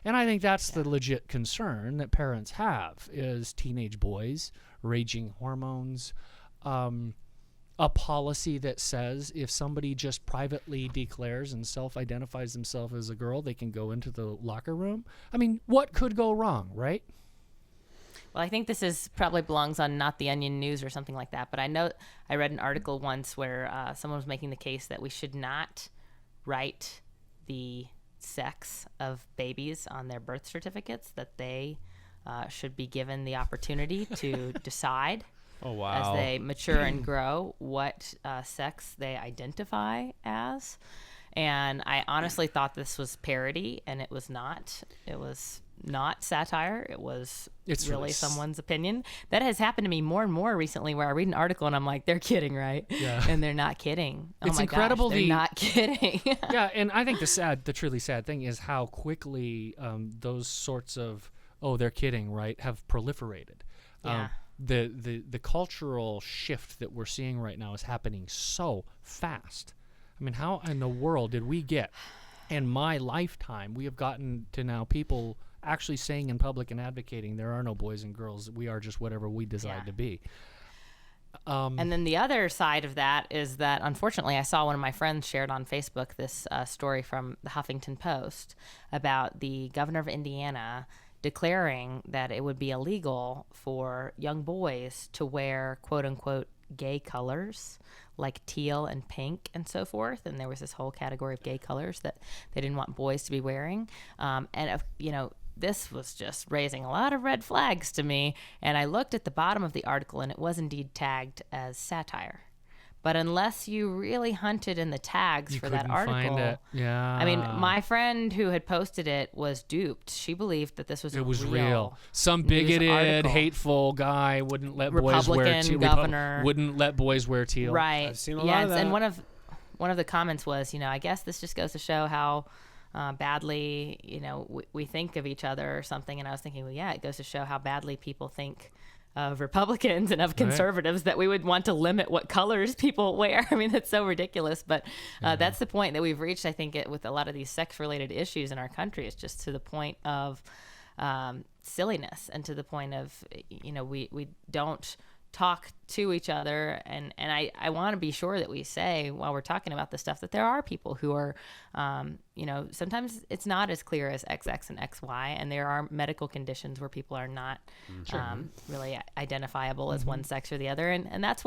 And I think that's the legit concern that parents have, is teenage boys, raging hormones, a policy that says if somebody just privately declares and self-identifies themselves as a girl, they can go into the locker room. I mean, what could go wrong, right? Well, I think this probably belongs on Not the Onion News or something like that. But I know I read an article once where someone was making the case that we should not write the sex of babies on their birth certificates, that they should be given the opportunity to decide Oh, wow. as they mature and grow what sex they identify as. And I honestly thought this was parody, and it was not. It was not satire. It's really someone's opinion. That has happened to me more and more recently, where I read an article and I'm like, they're kidding, right? Yeah. And they're not kidding. Oh It's my incredible gosh, they're not kidding. Yeah, and I think the truly sad thing is how quickly those sorts of, oh, they're kidding, right, have proliferated. Yeah. The cultural shift that we're seeing right now is happening so fast. I mean, how in the world did we get, in my lifetime, we have gotten to now people actually saying in public and advocating there are no boys and girls, we are just whatever we decide to be. And then the other side of that is that, unfortunately, I saw one of my friends shared on Facebook this story from the Huffington Post about the governor of Indiana declaring that it would be illegal for young boys to wear, quote unquote, gay colors like teal and pink and so forth. And there was this whole category of gay colors that they didn't want boys to be wearing. This was just raising a lot of red flags to me. And I looked at the bottom of the article, and it was indeed tagged as satire. But unless you really hunted in the tags for that article, find it. Yeah. I mean, my friend who had posted it was duped. She believed that this was real. Some bigoted, article. hateful guy wouldn't let Republican boys wear teal. governor Wouldn't let boys wear teal. Right. I've seen a lot of that. And one of the comments was, I guess this just goes to show how badly, we think of each other or something. And I was thinking, well, yeah, it goes to show how badly people think of Republicans and of conservatives, that we would want to limit what colors people wear. I mean, that's so ridiculous. But that's the point that we've reached, I think, with a lot of these sex-related issues in our country. It's just to the point of silliness, and to the point of, we don't talk to each other. And I want to be sure that we say, while we're talking about this stuff, that there are people who are, sometimes it's not as clear as XX and XY, and there are medical conditions where people are not really identifiable as one sex or the other. And that's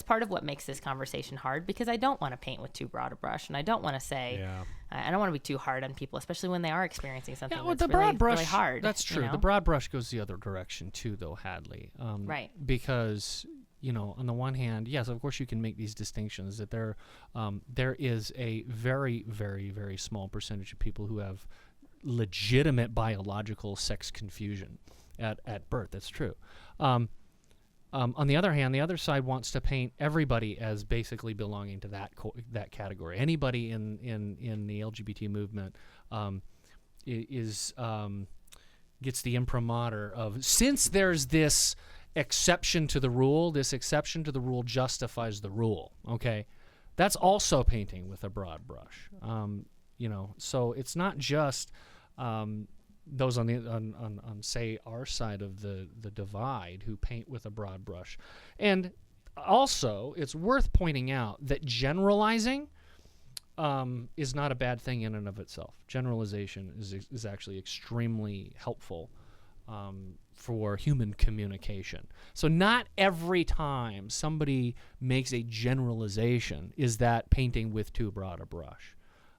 part of what makes this conversation hard, because I don't want to paint with too broad a brush, and I don't want to say, I don't want to be too hard on people, especially when they are experiencing something that's the broad brush, really hard. That's true. The broad brush goes the other direction too, though, Hadley. Right. Because, on the one hand, yes, of course you can make these distinctions, that there is a very, very, very small percentage of people who have legitimate biological sex confusion at birth. That's true. On the other hand, the other side wants to paint everybody as basically belonging to that category. Anybody in the LGBT movement gets the imprimatur of, since there's this exception to the rule, this exception to the rule justifies the rule. Okay, that's also painting with a broad brush. So it's not just those on say our side of the divide who paint with a broad brush. And also, it's worth pointing out that generalizing is not a bad thing in and of itself. Generalization is actually extremely helpful for human communication. So not every time somebody makes a generalization is that painting with too broad a brush.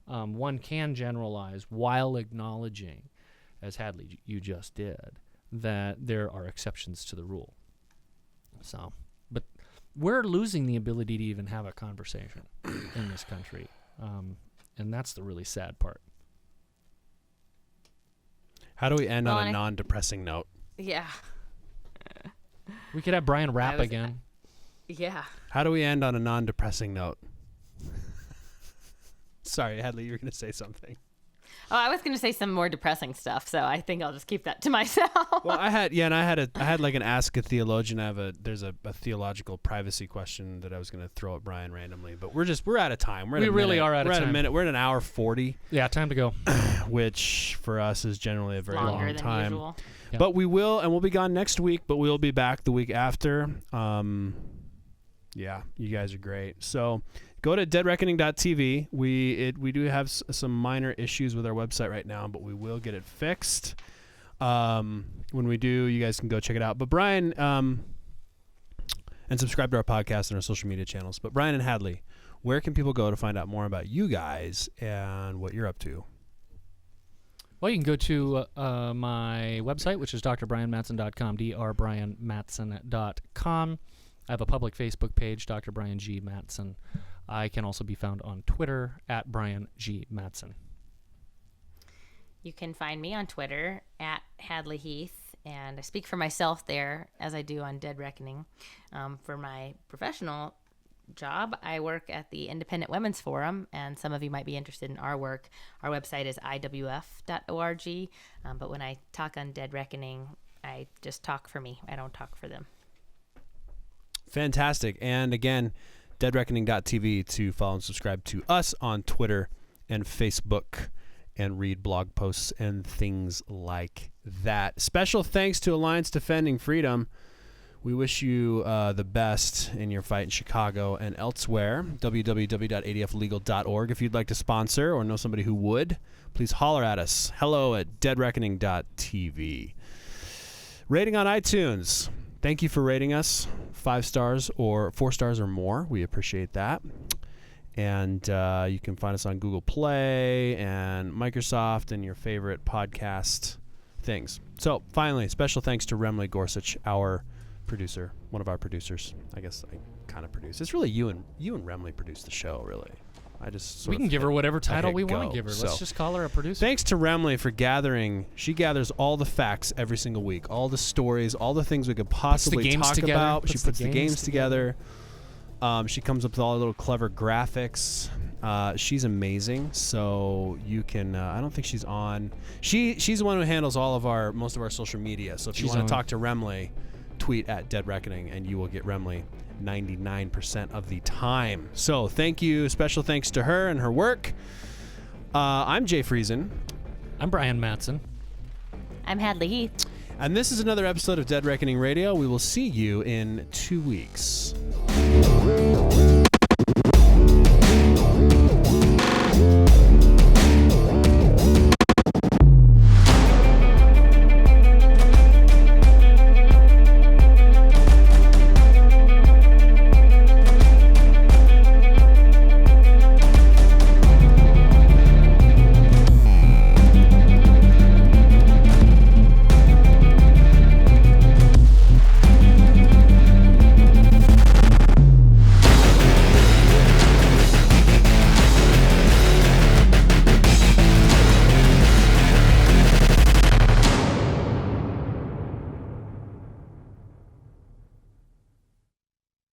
One can generalize while acknowledging, as Hadley, you just did, that there are exceptions to the rule. So, but we're losing the ability to even have a conversation in this country, and that's the really sad part. How do we end on a non-depressing note? Yeah. We could have Brian rap again. Yeah. How do we end on a non-depressing note? Sorry, Hadley, you were going to say something. Oh, I was going to say some more depressing stuff, so I think I'll just keep that to myself. Well, I had like an Ask a Theologian. There's a theological privacy question that I was going to throw at Brian randomly, but we're out of time. We really are out of time. We're at a minute. We're at an hour 40. Yeah, time to go. Which for us is generally a very Longer long than time. usual. Yeah. But we'll be gone next week, but we'll be back the week after. Yeah, you guys are great. So go to deadreckoning.tv. We do have some minor issues with our website right now, but we will get it fixed. When we do, you guys can go check it out. But Brian, and subscribe to our podcast and our social media channels. But Brian and Hadley, where can people go to find out more about you guys and what you're up to? Well, you can go to my website, which is drbrianmatson.com, drbrianmatson.com. I have a public Facebook page, Dr. Brian G. Matson. I can also be found on Twitter at Brian G. Matson. You can find me on Twitter at Hadley Heath, and I speak for myself there as I do on Dead Reckoning. For my professional job, I work at the Independent Women's Forum, and some of you might be interested in our work. Our website is iwf.org, but when I talk on Dead Reckoning, I just talk for me. I don't talk for them. Fantastic. And again, deadreckoning.tv to follow and subscribe to us on Twitter and Facebook and read blog posts and things like that. Special thanks to Alliance Defending Freedom. We wish you the best in your fight in Chicago and elsewhere. www.adflegal.org. If you'd like to sponsor or know somebody who would, please holler at us. hello@deadreckoning.tv. Rating on iTunes. Thank you for rating us 5 stars or 4 stars or more. We appreciate that. And you can find us on Google Play and Microsoft and your favorite podcast things. So finally, special thanks to Remley Gorsuch, our producer, one of our producers. I guess I kind of produce. It's really you and Remley produce the show, really. I just We can give her whatever title we want go. to give her. So, Let's just call her a producer. thanks to Remley for gathering. She gathers all the facts every single week, all the stories, all the things we could possibly talk about. She puts the games together. She comes up with all the little clever graphics. She's amazing. So you can. I don't think she's on. She's the one who handles most of our social media. So if you want to talk to Remley, tweet at Dead Reckoning, and you will get Remley 99% of the time. So thank you. Special thanks to her and her work. I'm Jay Friesen. I'm Brian Matson. I'm Hadley Heath. And this is another episode of Dead Reckoning Radio. We will see you in 2 weeks.